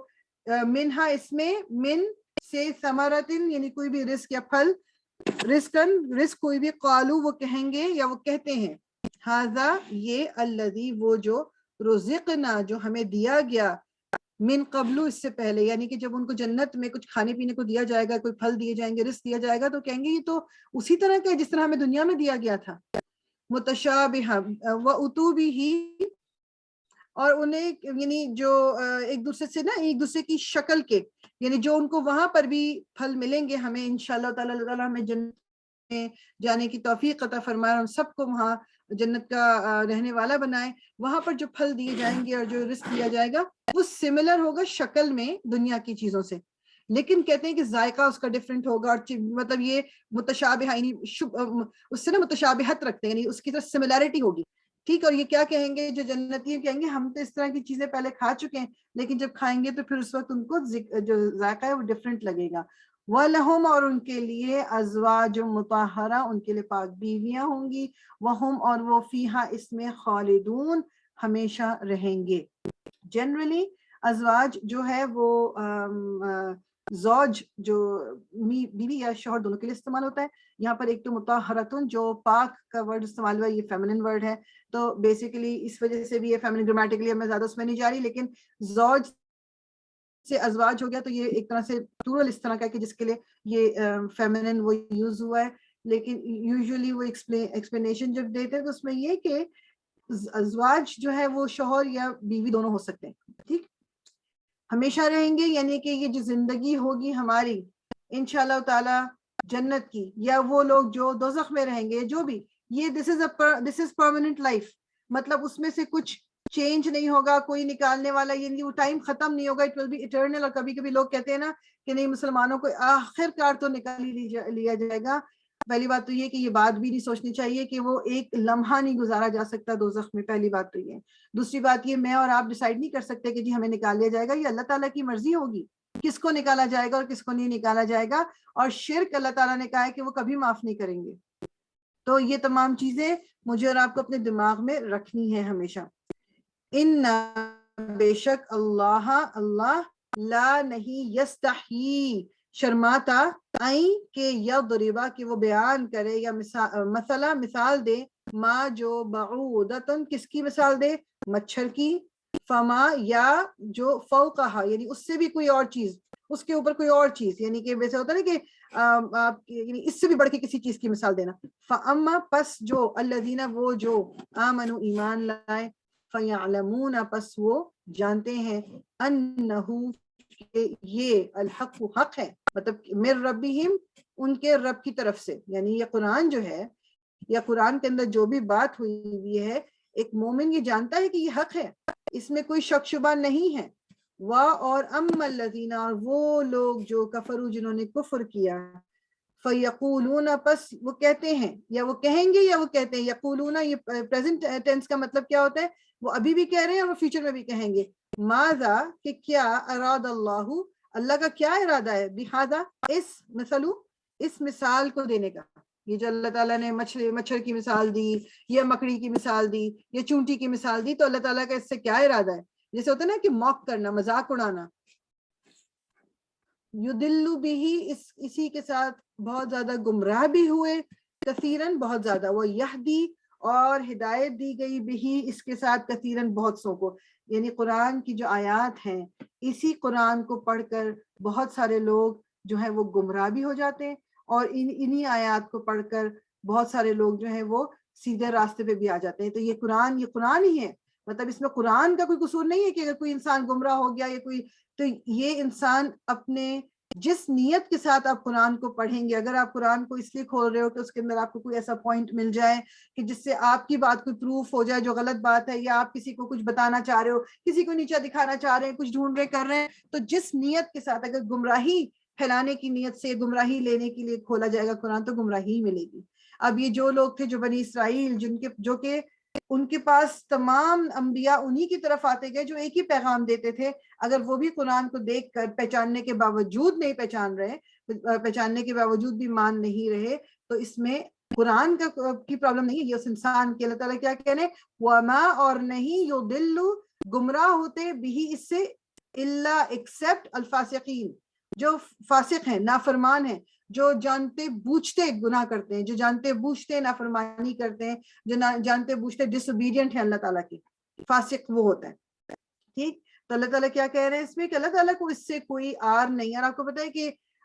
منہا اس میں، من سے، ثمرتن یعنی کوئی بھی رزق یا پھل، رزق کوئی بھی، قالو وہ کہیں گے یا وہ کہتے ہیں، ھذا یہ، الذی وہ جو، رزقنا جو ہمیں دیا گیا، من قبل اس سے پہلے. یعنی کہ جب ان کو جنت میں کچھ کھانے پینے کو دیا جائے گا، کوئی پھل دیے جائیں گے، رزق دیا جائے گا، تو کہیں گے یہ تو اسی طرح کا جس طرح ہمیں دنیا میں دیا گیا تھا. متشابہ، وَأُتُوا بِهِ، اور انہیں یعنی جو ایک دوسرے سے نا ایک دوسرے کی شکل کے یعنی جو ان کو وہاں پر بھی پھل ملیں گے ہمیں انشاءاللہ تعالی اللہ تعالیٰ ہمیں جنت میں جانے کی توفیق عطا فرمائے، ہم سب کو وہاں جنت کا رہنے والا بنائے. وہاں پر جو پھل دیے جائیں گے اور جو رزق دیا جائے گا وہ سملر ہوگا شکل میں دنیا کی چیزوں سے، لیکن کہتے ہیں کہ ذائقہ اس کا ڈیفرنٹ ہوگا، اور مطلب یہ متشابہ یعنی اس سے نا متشابہت رکھتے ہیں یعنی اس کی طرح سملیرٹی ہوگی. ٹھیک، اور یہ کیا کہیں گے جو جنتی کہیں گے ہم تو اس طرح کی چیزیں پہلے کھا چکے ہیں، لیکن جب کھائیں گے تو پھر اس وقت ان کو جو ذائقہ ہے وہ ڈیفرنٹ لگے گا. وَلَهُمْ اور ان کے لیے ازواج مطہرہ ان کے لیے پاک بیویاں ہوں گی، وَهُمْ اور وہ فیہا اس میں خالدون ہمیشہ رہیں گے. جنرلی ازواج جو ہے وہ زوج جو بیوی یا شوہر دونوں کے لیے استعمال ہوتا ہے. یہاں پر ایک تو مطہرتن جو پاک کا ورڈ استعمال ہوا، یہ فیمنن ورڈ ہے، تو بیسیکلی اس وجہ سے بھی یہ فیمنن گرامیٹیکلی میں زیادہ اس میں نہیں جا رہی، لیکن زوج سے ازواج ہو گیا تو یہ ایک طرح سے پلورل اس طرح کا کہ جس کے لیے یہ فیمنن وہ یوز ہوا ہے. لیکن یوزلی وہ ایکسپلینیشن جب دیتے ہیں تو اس میں یہ کہ ازواج جو ہے وہ شوہر یا بیوی دونوں ہو سکتے ہیں. ٹھیک، ہمیشہ رہیں گے یعنی کہ یہ جو زندگی ہوگی ہماری انشاءاللہ تعالی جنت کی، یا وہ لوگ جو دوزخ میں رہیں گے جو بھی، یہ دس از پرماننٹ لائف، مطلب اس میں سے کچھ چینج نہیں ہوگا، کوئی نکالنے والا یہ وہ ٹائم ختم نہیں ہوگا، اٹ ول بی ایٹرنل. اور کبھی کبھی لوگ کہتے ہیں نا کہ نہیں مسلمانوں کو آخر کار تو نکال ہی لیا جائے گا. پہلی بات تو یہ کہ یہ بات بھی نہیں سوچنی چاہیے کہ وہ ایک لمحہ نہیں گزارا جا سکتا دوزخ میں، پہلی بات تو یہ. دوسری بات یہ میں اور آپ ڈیسائیڈ نہیں کر سکتے کہ جی ہمیں نکال لیا جائے گا، یہ اللہ تعالیٰ کی مرضی ہوگی کس کو نکالا جائے گا اور کس کو نہیں نکالا جائے گا. اور شرک اللہ تعالیٰ نے کہا ہے کہ وہ کبھی معاف نہیں کریں گے. تو یہ تمام چیزیں مجھے اور آپ کو اپنے دماغ میں رکھنی ہے ہمیشہ. ان بے شک اللہ لا نہیں یستحی شرماتا کہ یضربا کہ وہ بیان کرے یا مثال دے ما جو بعودتن کس کی مثال دے، مچھر کی، فما یا جو فوقہا یعنی اس سے بھی کوئی اور چیز، اس کے اوپر کوئی اور چیز، یعنی کہ ویسے ہوتا ہے نا کہ آپ یعنی اس سے بھی بڑھ کے کسی چیز کی مثال دینا. فاما پس جو الذین وہ جو آمنوا ایمان لائے، فیعلمون پس وہ جانتے ہیں، انہو کہ یہ الحق حق ہے، مطلب من ربہم ان کے رب کی طرف سے. یعنی یہ قرآن جو ہے یا قرآن کے اندر جو بھی بات ہوئی ہے، ایک مومن یہ جانتا ہے کہ یہ حق ہے، اس میں کوئی شک شبہ نہیں ہے. اور اما الذین اور وہ لوگ جو کفروا جنہوں نے کفر کیا، فیقولون پس وہ کہتے ہیں یا وہ کہیں گے یا وہ کہتے ہیں. یقولون یہ پریزنٹ ٹینس کا مطلب کیا ہوتا ہے، وہ ابھی بھی کہہ رہے ہیں اور وہ فیوچر میں بھی کہیں گے. ماذا کہ کیا، اراد اللہ کا کیا ارادہ ہے، بہذا اس مثال کو دینے کا. یہ جو اللہ تعالیٰ نے مچھر کی مثال دی یا مکڑی کی مثال دی یا چونٹی کی مثال دی، تو اللہ تعالیٰ کا اس سے کیا ارادہ ہے. جیسے ہوتا ہے نا کہ موک کرنا، مذاق اڑانا. یدلو بھی اسی کے ساتھ بہت زیادہ گمراہ بھی ہوئے، کثیرن بہت زیادہ، وہ یہدی اور ہدایت دی گئی بھی اس کے ساتھ کثیرن بہت سو کو. یعنی قرآن کی جو آیات ہیں اسی قرآن کو پڑھ کر بہت سارے لوگ جو ہیں وہ گمراہ بھی ہو جاتے ہیں، اور انہی آیات کو پڑھ کر بہت سارے لوگ جو ہیں وہ سیدھے راستے پہ بھی آ جاتے ہیں. تو یہ قرآن ہی ہے، مطلب اس میں قرآن کا کوئی قصور نہیں ہے کہ اگر کوئی انسان گمراہ ہو گیا یا کوئی، تو یہ انسان اپنے جس نیت کے ساتھ آپ قرآن کو پڑھیں گے، اگر آپ قرآن کو اس لیے کھول رہے ہو کہ اس کے اندر آپ کو کوئی ایسا پوائنٹ مل جائے کہ جس سے آپ کی بات کوئی پروف ہو جائے جو غلط بات ہے، یا آپ کسی کو کچھ بتانا چاہ رہے ہو، کسی کو نیچا دکھانا چاہ رہے ہیں، کچھ ڈھونڈ رہے کر رہے ہیں، تو جس نیت کے ساتھ اگر گمراہی پھیلانے کی نیت سے گمراہی لینے کے لیے کھولا جائے گا قرآن، تو گمراہی ملے گی. اب یہ جو لوگ تھے جو بنی اسرائیل جو کہ ان کے پاس تمام انبیاء انہی کی طرف آتے گئے جو ایک ہی پیغام دیتے تھے، اگر وہ بھی قرآن کو دیکھ کر پہچاننے کے باوجود نہیں پہچاننے کے باوجود بھی مان نہیں رہے، تو اس میں قرآن کی پرابلم نہیں ہے، یہ اس انسان کی. اللہ تعالیٰ کیا کہنے، وما اور نہیں، یضل گمراہ ہوتے بھی اس سے، الا ایکسپٹ الفاسقین جو فاسق ہیں، نافرمان ہیں، جو جانتے بوجھتے گناہ کرتے ہیں، جو جانتے بوجھتے نافرمانی کرتے ہیں، جو جانتے بوجھتے ڈس اوبیڈینٹ ہیں اللہ تعالیٰ کی، فاسق وہ ہوتا ہے. ٹھیک، تو اللہ تعالیٰ کیا کہہ رہے ہیں اس میں کہ اللہ تعالیٰ کو اس سے کوئی آر نہیں. اور آپ کو پتہ ہے کہ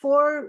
400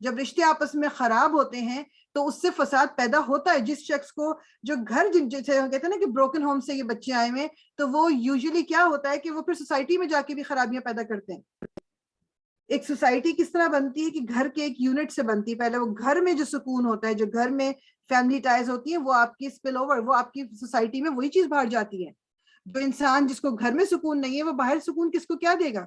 جب رشتے آپس میں خراب ہوتے ہیں تو اس سے فساد پیدا ہوتا ہے. جس شخص کو جو گھر جیسے کہتے ہیں نا کہ بروکن ہوم سے یہ بچے آئے ہوئے تو وہ یوزلی کیا ہوتا ہے کہ وہ پھر سوسائٹی میں جا کے بھی خرابیاں پیدا کرتے ہیں. ایک سوسائٹی کس طرح بنتی ہے کہ گھر کے ایک یونٹ سے بنتی ہے. پہلے وہ گھر میں جو سکون ہوتا ہے, جو گھر میں فیملی ٹائز ہوتی ہیں, وہ آپ کی اسپل اوور, وہ آپ کی سوسائٹی میں وہی چیز باہر جاتی ہے. جو انسان جس کو گھر میں سکون نہیں ہے وہ باہر سکون کس کو کیا دے گا؟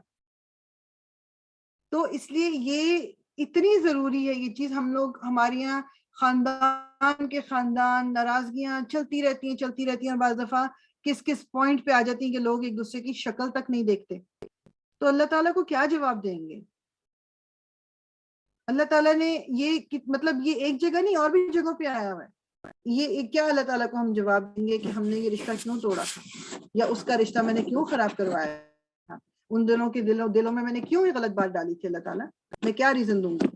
تو اس لیے یہ اتنی ضروری ہے یہ چیز. ہم لوگ ہمارے یہاں خاندان ناراضگیاں چلتی رہتی ہیں, اور بعض دفعہ کس پوائنٹ پہ آ جاتی ہیں کہ لوگ ایک دوسرے کی شکل تک نہیں دیکھتے. تو اللہ تعالیٰ کو کیا جواب دیں گے؟ اللہ تعالیٰ نے یہ مطلب یہ ایک جگہ نہیں اور بھی جگہوں پہ آیا ہوا ہے. یہ کیا اللہ تعالیٰ کو ہم جواب دیں گے کہ ہم نے یہ رشتہ کیوں توڑا تھا, یا اس کا رشتہ میں نے کیوں خراب کروایا تھا, ان دونوں کے دلوں میں نے کیوں یہ غلط بات ڈالی تھی. اللہ تعالیٰ میں کیا ریزن دوں گی؟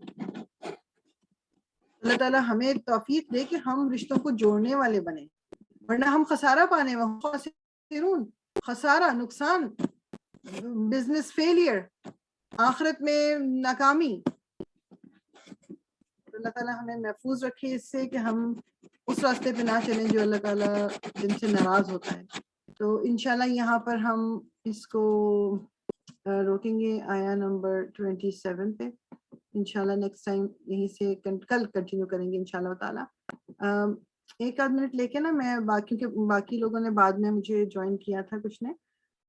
اللہ تعالیٰ ہمیں توفیق دے کہ ہم رشتوں کو جوڑنے والے بنے, ورنہ ہم خسارہ پانے خاسرون, خسارہ, نقصان, بزنس فیلئر, آخرت میں ناکامی. اللہ تعالیٰ ہمیں محفوظ رکھے اس سے کہ ہم اس راستے پہ نہ چلیں جو اللہ تعالیٰ جن سے ناراض ہوتا ہے. تو انشاءاللہ یہاں پر ہم اس کو روکیں گے آیا نمبر 27 پہ. انشاءاللہ نیکسٹ ٹائم یہیں سے کل کنٹینیو کریں گے انشاءاللہ تعالیٰ. ایک آدھ منٹ لے کے نا, میں باقی لوگوں نے بعد میں مجھے جوائن کیا تھا کچھ نے,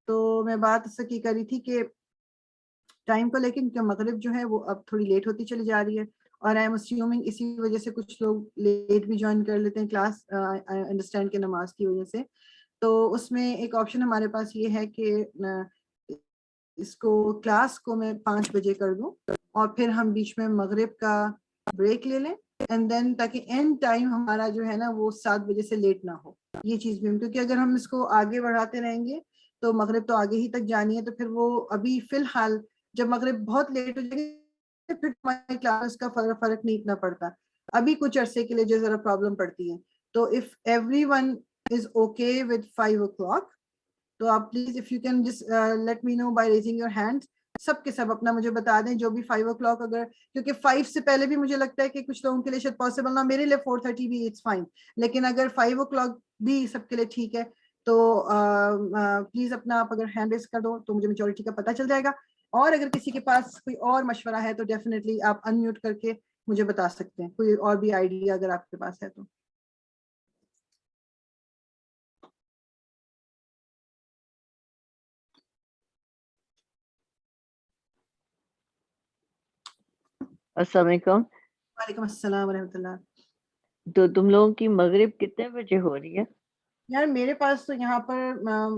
تو میں بات اس سے کی کری تھی کہ ٹائم کو لے کے, کیونکہ مغرب جو ہے وہ اب تھوڑی لیٹ ہوتی چلی جا رہی ہے, اور آئی ایم اسیومنگ اسی وجہ سے کچھ لوگ لیٹ بھی جوائن کر لیتے ہیں کلاس, انڈرسٹینڈ کے نماز کی وجہ سے. تو اس میں ایک آپشن ہمارے پاس یہ ہے کہ اس کو کلاس کو میں 5 بجے کر دوں, اور پھر ہم بیچ میں مغرب کا بریک لے لیں, اینڈ دین تاکہ اینڈ ٹائم ہمارا جو ہے نا وہ 7 بجے سے لیٹ نہ ہو. یہ چیز بھی, کیونکہ اگر ہم اس کو آگے بڑھاتے رہیں گے تو مغرب تو آگے ہی تک جانی ہے, تو پھر وہ ابھی فی الحال جب مغرب بہت لیٹ ہو جائے گی پھر ہماری کلاس کا فرق نہیں اتنا پڑتا. ابھی کچھ عرصے کے لیے جو ذرا پرابلم پڑتی ہے. تو if everyone is okay with ود 5 o'clock, تو آپ please if you can just let me know by raising your hand, سب کے سب اپنا مجھے بتا دیں جو بھی 5 o'clock, اگر کیونکہ 5 سے پہلے بھی مجھے لگتا ہے کہ کچھ لوگوں کے لیے شاید پاسبل نہ, میرے لیے 4:30 بھی اٹس فائن, لیکن اگر 5 o'clock بھی سب کے لیے ٹھیک ہے تو پلیز اپنا آپ اگر ہینڈ ریز کر دو تو مجھے میجورٹی کا پتہ چل جائے گا. اور اگر کسی کے پاس کوئی اور مشورہ ہے تو ڈیفینیٹلی آپ ان میوٹ کر کے مجھے بتا سکتے ہیں, کوئی اور بھی آئیڈیا اگر آپ کے پاس ہے تو. السلام علیکم. وعلیکم السلام ورحمۃ اللہ. تو تم لوگوں کی مغرب کتنے بجے ہو رہی ہے؟ یار میرے پاس تو یہاں پر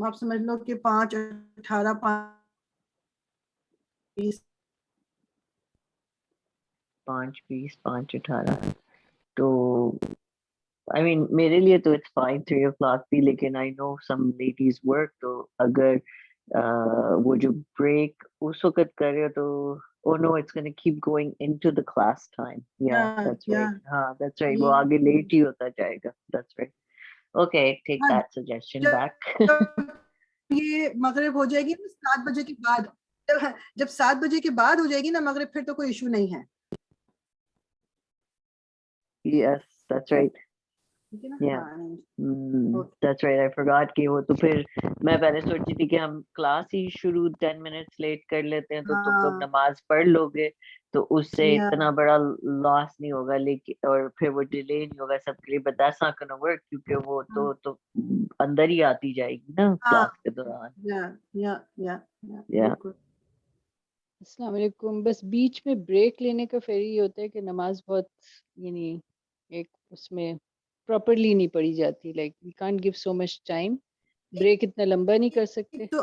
آپ سمجھ لو کہ 5:18 5:20 5:18. تو I mean میرے لیے تو it's fine 3 o'clock بھی, لیکن I know some ladies work, تو اگر وہ جو بریک اس وقت کرے تو oh no it's going to keep going into the class time. Yeah, that's right. ہاں that's right, وہ آگے لیٹ ہی ہوتا جائے گا. That's right. Okay, take that suggestion back. یہ مغرب ہو جائے گی 7 بجے کے بعد, جب 7 بجے کے بعد ہو جائے گی نا مغرب, پھر تو کوئی ایشو نہیں ہے. Yes, that's right. Yeah, that's right. I forgot کہ وہ تو پھر میں پہلے سوچی تھی کہ ہم کلاس ہی شروع 10 minutes لیٹ کر لیتے ہیں تو تم لوگ نماز پڑھ لو گے تو اس سے اتنا بڑا لاس نہیں ہوگا, لیکن اور پھر وہ ڈیلے نہیں ہوگا سب کے لیے. But that's not gonna work کیونکہ وہ تو اندر ہی آتی جائے گی نا کلاس کے دوران. السلام علیکم. بس بیچ میں بریک لینے کا پھر یہ ہوتا ہے کہ نماز بہت یعنی ایک اس میں پراپرلی نہیں پڑھی جاتی, like we can't give so much time, break اتنا لمبا نہیں کر سکتے. تو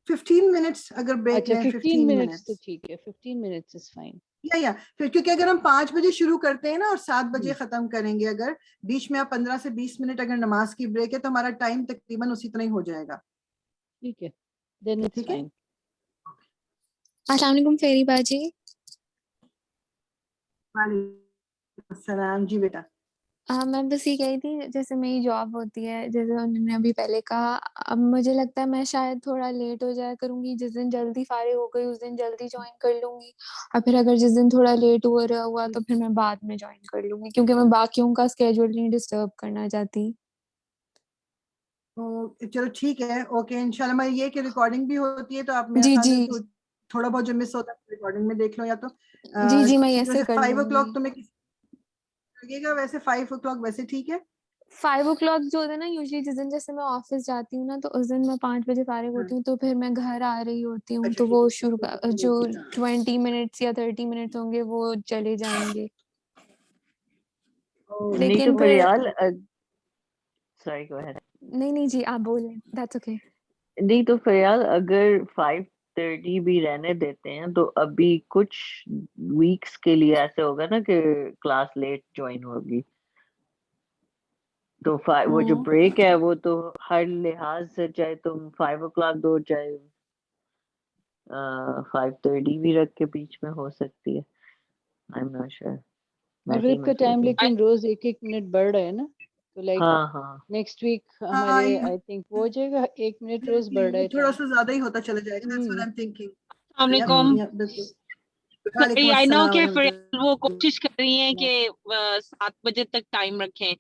15 منٹس اگر بریک لیں, 15 منٹس تو ٹھیک ہے, 15 منٹس از فائن. یا پھر کیونکہ اگر ہم 5 بجے شروع کرتے ہیں نا اور 7 بجے ختم کریں گے, اگر بیچ میں آپ 15 سے 20 منٹ اگر نماز کی بریک ہے تو ہمارا ٹائم تقریباً اسی طرح ہی ہو جائے گا. ٹھیک ہے, دین اٹس فائن. السلام علیکم فیری باجی. وعلیکم السلام. جی بیٹا. میں بس یہ کہی تھی جیسے میری جاب ہوتی ہے جیسے انہوں نے ابھی پہلے کہا، اب مجھے لگتا ہے میں شاید تھوڑا لیٹ ہو جایا کروں گی، جس دن جلدی فارغ ہو گئی اس دن جلدی جوائن کر لوں گی، اور پھر اگر جس دن تھوڑا لیٹ ہو رہا ہوا تو پھر میں بعد میں جوائن کر لوں گی، کیونکہ میں باقیوں کا اسکیجول نہیں ڈسٹرب کرنا چاہتی. چلو ٹھیک ہے، اوکے انشاءاللہ. میں یہ کہ ریکارڈنگ بھی ہوتی ہے تو آپ میرا جی خیال جی ہے تھوڑا بہت جو مس ہوتا ہے ریکارڈنگ میں دیکھ لو، یا تو جی جی میں ایسے ویسے کر 5 لوں o'clock گی. تمہیں لگے گا؟ ویسے 5 o'clock ویسے ٹھیک ہے. 5 o'clock جو ہوتا ہے نا یوزلی جس دن جیسے میں آفس جاتی ہوں نا تو اس دن میں 5 بجے فارغ ہوتی ہوں، تو پھر میں گھر آ رہی ہوتی ہوں، اچھا تو ٹھیک وہ ہے. جو 20 منٹس یا 30 منٹس ہوں گے وہ چلے جائیں گے. نہیں تو لیکن پھر فریال سوری گو اہیڈ. نہیں جی آپ بولیں، دیٹس اوکے. نہیں تو فریال اگر 5:30 بھی رہنے دیتے ہیں تو ابھی کچھ ویکس کے لیے ایسے ہوگا نا کہ کلاس لیٹ جوائن ہوگی، تو وہ جو بریک ہے وہ تو ہر لحاظ سے چاہے تم 5 o'clock دو چاہے 5:30 بھی رکھ کے بیچ میں ہو سکتی ہے. I am not sure. مغرب کا ٹائم لیکن روز 1 منٹ بڑھ رہا ہے نا، تو لائک ہاں ہاں نیکسٹ ویک ہاں ہمارے آئی تھنک وہ ہو جائے گا 1 منٹ روز بڑھ رہا ہے تھوڑا ٹائم. سا زیادہ ہی ہوتا چلا جائے گا. That's what I'm thinking. السلام علیکم. بالکل. وعلیکم آئی نو السلام کہ ورحمۃ وہ کوشش کر رہی ہیں کہ 7 بجے تک ٹائم رکھیں،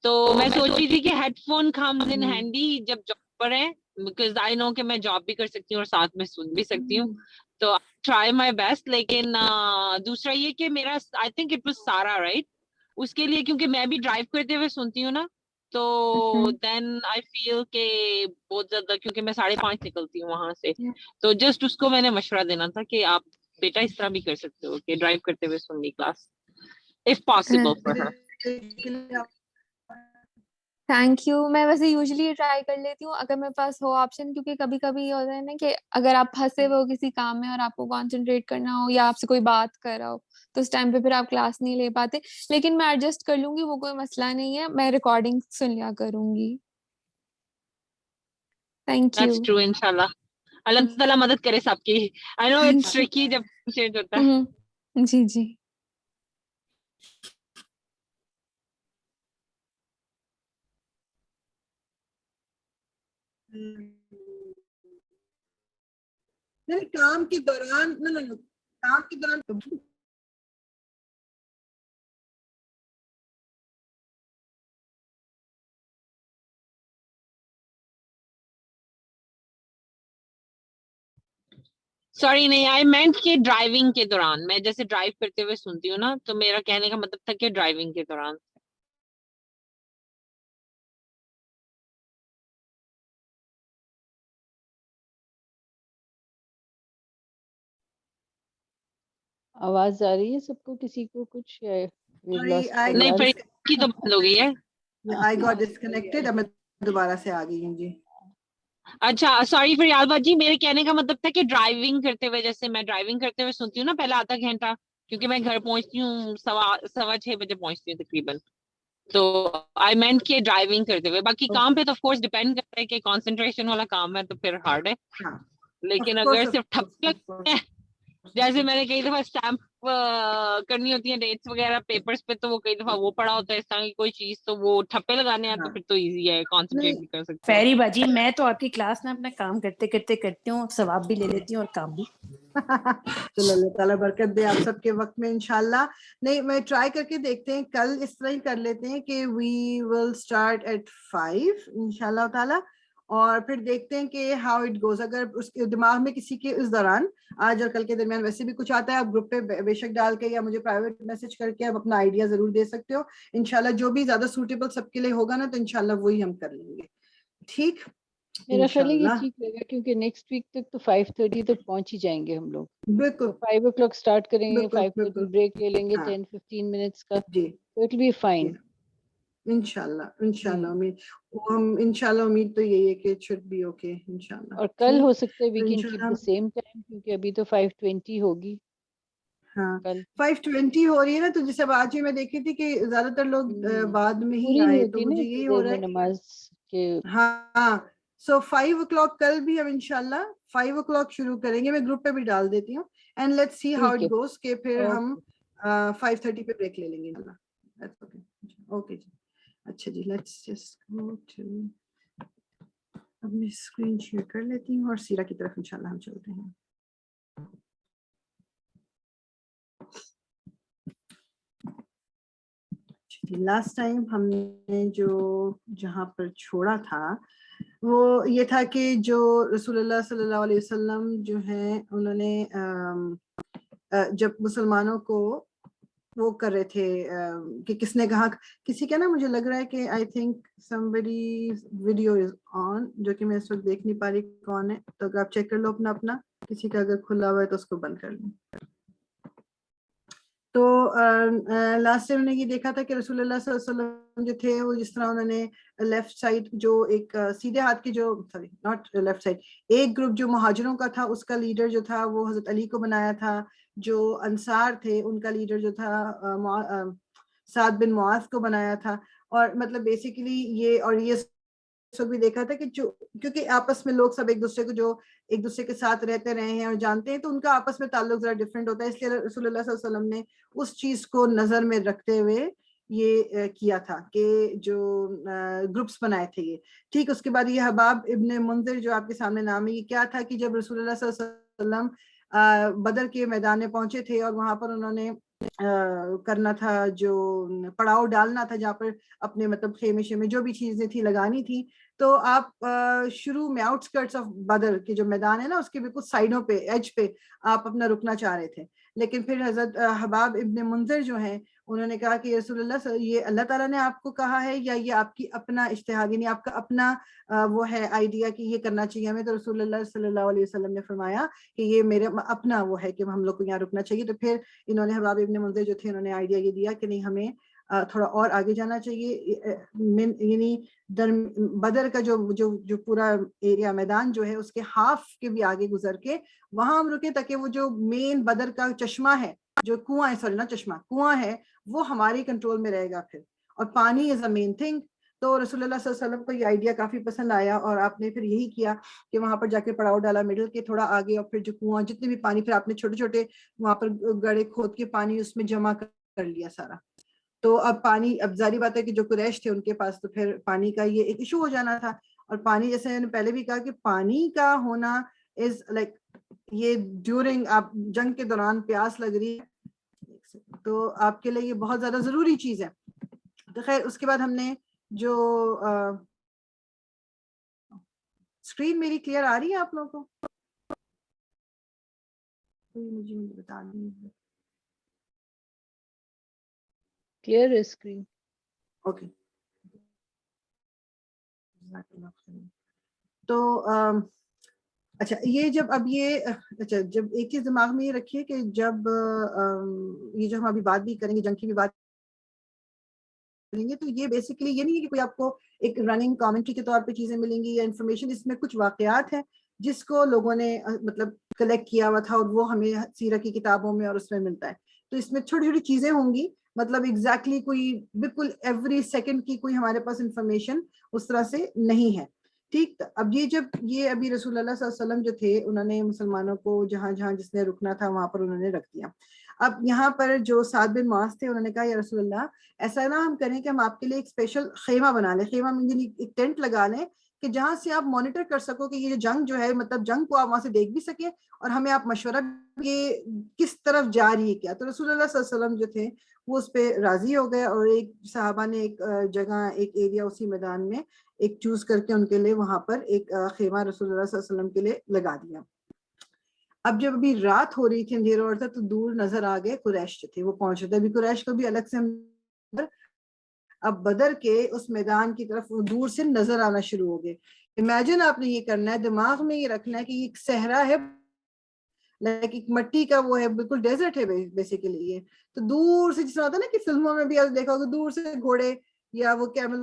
تو میں سوچ رہی تھی کہ headphone comes in handy جب جاب پر ہیں، بیکاز آئی نو کہ میں جاب بھی کر سکتی ہوں اور ساتھ میں سن بھی سکتی ہوں، تو ٹرائی مائی بیسٹ. لیکن دوسرا یہ کہ میرا آئی تھنک اٹ واز سارا رائٹ اس کے لیے، کیونکہ میں بھی ڈرائیو کرتے ہوئے سنتی ہوں نا، تو دین آئی فیل کہ بہت زیادہ، کیونکہ میں 5:30 نکلتی ہوں وہاں سے، تو جسٹ اس کو میں نے مشورہ دینا تھا کہ آپ بیٹا اس طرح بھی کر سکتے ہو کہ ڈرائیو کرتے ہوئے سننی class if possible for her. Thank you. میں ویسے یوزلی ٹرائی کر لیتی ہوں اگر میرے پاس ہو آپشن، کیونکہ کبھی کبھی یہ ہوتا ہے نا کہ اگر آپ پھنسے ہوئے ہو کسی کام میں اور آپ کو کانسنٹریٹ کرنا ہو یا آپ سے کوئی بات کر رہا ہو تو اس ٹائم پہ پھر آپ کلاس نہیں لے پاتے، لیکن میں ایڈجسٹ کر لوں گی، وہ کوئی مسئلہ نہیں ہے، میں ریکارڈنگ سن لیا کروں گی. Thank That's you. true انشاءاللہ. اللہ تعالیٰ مدد کرے سب کی. I know it's tricky جب چینج ہوتا ہے. جی جی. کام کے دوران کام کے دوران سوری نہیں، آئی مینٹ کہ ڈرائیونگ کے دوران، میں جیسے ڈرائیو کرتے ہوئے سنتی ہوں نا، تو میرا کہنے کا مطلب تھا کہ ڈرائیونگ کے دوران. آواز آ رہی ہے سب کو، کسی کو کچھ؟ نہیں پر کی تو بند ہو گئی ہے. I got disconnected. اب میں دوبارہ سے آ گئی ہوں. جی اچھا سوری فریال باجی، میرے کہنے کا مطلب تھا کہ ڈرائیونگ کرتے ہوئے، جیسے میں ڈرائیونگ کرتے ہوئے سنتی ہوں نا پہلا آدھا گھنٹہ، کیونکہ میں گھر پہنچتی ہوں 6:15 بجے پہنچتی ہوں تقریباً، تو آئی مینٹ کہ ڈرائیونگ کرتے ہوئے. باقی کام پہ تو آف کورس ڈیپینڈ کرتا ہے کہ کنسنٹریشن والا کام ہے تو پھر ہارڈ ہے، لیکن اگر صرف ٹھپے لگتے ہیں، جیسے میں نے کئی دفعہ اسٹیمپ کرنی ہوتی ہیں ڈیٹس وغیرہ پیپرز پہ، تو وہ کئی دفعہ وہ پڑا ہوتا ہے اس طرح کی کوئی چیز، تو وہ ٹھپے لگانے ہیں تو پھر تو ایزی ہے، کانسنٹریٹ بھی کر سکتے ہیں. فیری باجی میں تو آپ کی کلاس میں اپنا کام کرتے کرتے کرتی ہوں، ثواب بھی لے لیتی ہوں اور کام بھی. چلو اللہ تعالیٰ برکت دے آپ سب کے وقت میں انشاءاللہ. نہیں میں ٹرائی کر کے دیکھتے ہیں، کل اس طرح ہی کر لیتے ہیں کہ وی ول اسٹارٹ ایٹ 5 انشاءاللہ تعالیٰ، اور پھر دیکھتے ہیں کہ ہاؤ اٹ گوز. اگر اس کے دماغ میں کسی کے اس دوران آج اور کل کے درمیان ویسے بھی کچھ آتا ہے، آپ گروپ پہ بے شک ڈال کے یا مجھے پرائیویٹ میسج کر کے آپ اپنا آئیڈیا ضرور دے سکتے ہو. انشاءاللہ جو بھی زیادہ سوٹیبل سب کے لیے ہوگا نا تو انشاءاللہ وہی ہم کر لیں گے. ٹھیک میرا خیال ہے یہ ٹھیک رہے گا، کیونکہ نیکسٹ ویک تک تو 5:30 تک پہنچ ہی جائیں گے ہم لوگ. بالکل 5 o'clock اسٹارٹ کریں گے، بالکل 5:30 بالکل بریک لے لیں گے ہاں 10-15 منٹس کا، جی تو اٹ بی فائن. انشاءاللہ امید، ہم انشاءاللہ امید تو یہی ہے کہ اٹ شوڈ بی اوکے انشاءاللہ. اور کل ہو سکتا ہے وی کین کیپ انشاءاللہ دا سیم ٹائم، کیونکہ ابھی تو 5:20 ہوگی. ہاں کل 5:20 ہو رہی ہے نا، تو جیسے آج ہی میں دیکھی تھی کہ زیادہ تر لوگ بعد میں ہی پوری نہیں آئے، تو ہوتی نا مجھے اتنی یہی ہو دیر رہا میں ہے نماز کے. ہاں. سو 5 o'clock کل بھی ہم انشاءاللہ 5 o'clock شروع کریں گے. میں گروپ پہ بھی ڈال دیتی ہوں اینڈ لیٹس سی ہاؤ ٹھیک ہے، اٹ گوز، کہ پھر ہم اوکے. 5:30 پہ بریک لے لیں گے. اوکے جی, اچھا جی, لیٹس جسٹ گو ٹو, اب میں اسکرین شیئر کر لیتی ہوں اور سیرہ کی طرف انشاءاللہ ہم چلتے ہیں. لاسٹ ٹائم ہم نے جو جہاں پر چھوڑا تھا وہ یہ تھا کہ جو رسول اللہ صلی اللہ علیہ وسلم جو ہیں انہوں نے جب مسلمانوں کو وہ کر رہے تھے کہ کس نے کہا, کسی کا نا مجھے لگ رہا ہے کہ I think somebody video is on, جو کہ میں اس وقت دیکھ نہیں پا رہی کون ہے, تو اگر آپ چیک کر لو اپنا, کسی کا اگر کھلا ہوا ہے تو اس کو بند کر لیں. تو لاسٹ ٹائم نے یہ دیکھا تھا کہ رسول اللہ صلی اللہ علیہ وسلم جو تھے وہ جس طرح انہوں نے لیفٹ سائڈ جو ایک سیدھے ہاتھ کے جو سوری ناٹ لیفٹ سائڈ, ایک گروپ جو مہاجروں کا تھا اس کا لیڈر جو تھا وہ حضرت علی کو بنایا تھا, جو انصار تھے ان کا لیڈر جو تھا سعد بن معاذ کو بنایا تھا, اور مطلب بیسیکلی یہ, اور یہ بھی دیکھا تھا کہ کیونکہ آپس میں لوگ سب ایک دوسرے کے ساتھ رہتے رہے ہیں اور جانتے ہیں, تو ان کا آپس میں تعلق ذرا ڈفرینٹ ہوتا ہے, اس لیے رسول اللہ صلی اللہ علیہ وسلم نے اس چیز کو نظر میں رکھتے ہوئے یہ کیا تھا کہ جو گروپس بنائے تھے یہ. ٹھیک, اس کے بعد یہ حباب ابن منذر جو آپ کے سامنے نام ہے, یہ کیا تھا کہ جب رسول اللہ صلی اللہ علیہ وسلم بدر کے میدان میں پہنچے تھے اور وہاں پر انہوں نے کرنا تھا, جو پڑاؤ ڈالنا تھا جہاں پر اپنے مطلب خیمے شیمے جو بھی چیزیں تھی لگانی تھی, تو آپ شروع میں آؤٹ اسکرٹس آف بدر کے جو میدان ہے نا اس کے بالکل سائڈوں پہ ایج پہ آپ اپنا رکنا چاہ رہے تھے, لیکن پھر حضرت حباب ابن منذر جو ہیں انہوں نے کہا کہ رسول اللہ یہ اللہ تعالیٰ نے آپ کو کہا ہے یا یہ آپ کی اپنا اجتہاد, یعنی آپ کا اپنا وہ ہے آئیڈیا کہ یہ کرنا چاہیے ہمیں, تو رسول اللہ صلی اللہ علیہ وسلم نے فرمایا کہ یہ میرے اپنا وہ ہے کہ ہم لوگ کو یہاں رکنا چاہیے. تو پھر انہوں نے حباب ابن منذر جو تھے انہوں نے آئیڈیا یہ دیا کہ نہیں ہمیں تھوڑا اور آگے جانا چاہیے, یعنی بدر کا جو پورا ایریا میدان جو ہے اس کے ہاف کے بھی آگے گزر کے وہاں ہم رکے, تاکہ وہ جو مین بدر کا چشمہ ہے, جو کنواں ہے, سوری نا چشمہ, کنواں ہے, وہ ہماری کنٹرول میں رہے گا پھر, اور پانی از اے مین تھنگ. تو رسول اللہ صلی اللہ علیہ وسلم کو یہ آئیڈیا کافی پسند آیا, اور آپ نے پھر یہی کیا کہ وہاں پر جا کے پڑاؤ ڈالا مڈل کے تھوڑا آگے, اور پھر جو کنواں جتنے بھی پانی, پھر آپ نے چھوٹے چھوٹے وہاں پر گڑے کھود کے پانی اس میں جمع کر لیا سارا. تو اب پانی, اب ظاہری بات ہے کہ جو قریش تھے ان کے پاس تو پھر پانی کا یہ ایک ایشو ہو جانا تھا, اور پانی جیسے میں نے پہلے بھی کہا کہ پانی کا ہونا از لائک یہ ڈیورنگ آپ جنگ کے دوران پیاس لگ رہی ہے تو آپ کے لیے یہ بہت زیادہ ضروری چیز ہے. تو خیر اس کے بعد ہم نے جو اسکرین میری کلیئر آ رہی ہے آپ لوگوں کو, مجھے بتا دیں. کلیئر ہے اسکرین, اوکے. تو اچھا یہ جب اب یہ اچھا جب ایک چیز دماغ میں یہ رکھیے کہ جب یہ جو ہم ابھی بات بھی کریں گے, جنگ کی بھی بات کریں گے, تو یہ بیسیکلی یہ نہیں ہے کہ کوئی آپ کو ایک رننگ کامنٹری کے طور پہ چیزیں ملیں گی یا انفارمیشن, اس میں کچھ واقعات ہیں جس کو لوگوں نے مطلب کلیکٹ کیا ہوا تھا اور وہ ہمیں سیرہ کی کتابوں میں اور اس میں ملتا ہے. تو اس میں چھوٹی چھوٹی چیزیں ہوں گی, مطلب ایگزیکٹلی کوئی بالکل ایوری سیکنڈ کی کوئی ہمارے پاس انفارمیشن اس طرح سے نہیں ہے. ٹھیک, اب یہ جب یہ ابھی رسول اللہ صلی اللہ علیہ وسلم جو تھے انہوں نے مسلمانوں کو جہاں جہاں جس نے رکنا تھا وہاں پر انہوں نے رکھ دیا. اب یہاں پر جو سعد بن معاذ تھے انہوں نے کہا یا رسول اللہ ایسا نہ ہم کریں کہ ہم آپ کے لیے ایک اسپیشل خیمہ بنا لیں, خیمہ یعنی ایک ٹینٹ لگا لیں کہ جہاں سے آپ مانیٹر کر سکو کہ یہ جنگ جو ہے مطلب جنگ کو آپ وہاں سے دیکھ بھی سکیں اور ہمیں آپ مشورہ یہ کس طرف جا رہی ہے کیا. تو رسول اللہ صلی اللہ علیہ وسلم جو تھے وہ اس پہ راضی ہو گئے, اور ایک صحابہ نے ایک جگہ ایک ایریا اسی میدان میں ایک چوز کر کے ان کے لیے وہاں پر ایک خیمہ رسول اللہ صلی اللہ علیہ وسلم کے لیے لگا دیا. اب جب ابھی رات ہو رہی تھی, اندھیرا ہو رہا تھا, تو دور نظر آ گئے قریش جو تھے وہ پہنچ رہے تھے. ابھی قریش کو بھی الگ سے اب بدر کے اس میدان کی طرف دور سے نظر آنا شروع ہو گئے. امیجن آپ نے یہ کرنا ہے, دماغ میں یہ رکھنا ہے کہ یہ ایک صحرا ہے, لائک ایک مٹی کا وہ ہے, بالکل ڈیزرٹ ہے بیسیکلی یہ. تو دور سے جس طرح ہوتا ہے نا کہ فلموں میں بھی آپ دیکھا ہوگا دور سے گھوڑے یا وہ کیمل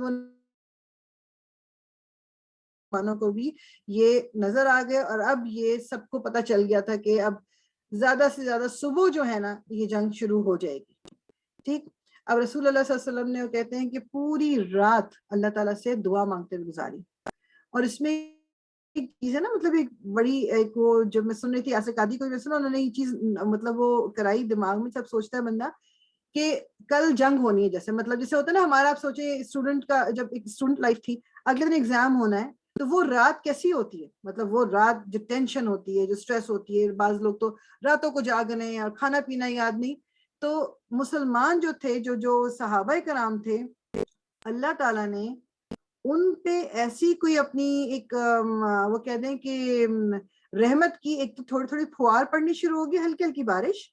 کو بھی یہ نظر آ گئے, اور اب یہ سب کو پتا چل گیا تھا کہ اب زیادہ سے زیادہ صبح جو ہے نا یہ جنگ شروع ہو جائے گی. ٹھیک, اب رسول اللہ صلی اللہ علیہ وسلم نے وہ کہتے ہیں کہ پوری رات اللہ تعالیٰ سے دعا مانگتے ہوئے گزاری. اور اس میں ایک چیز ہے نا, مطلب ایک بڑی ایک وہ جب میں سن رہی تھی ایسے قادی کو انہوں نے یہ چیز مطلب وہ کرائی دماغ میں, سب سوچتا ہے بندہ کہ کل جنگ ہونی ہے. جیسے مطلب جیسے ہوتا ہے نا ہمارا, آپ سوچیں اسٹوڈنٹ کا, جب ایک اسٹوڈنٹ لائف تھی, اگلے دن ایگزام ہونا ہے, تو وہ رات کیسی ہوتی ہے, مطلب وہ رات جو ٹینشن ہوتی ہے, جو اسٹریس ہوتی ہے, بعض لوگ تو راتوں کو جاگنے ہیں اور کھانا پینا یاد نہیں. تو مسلمان جو تھے, جو صحابہ کرام تھے, اللہ تعالیٰ نے ان پہ ایسی کوئی اپنی ایک وہ کہہ دیں کہ رحمت کی ایک تو تھوڑی تھوڑی پھوار پڑنی شروع ہوگی, ہلکی ہلکی بارش,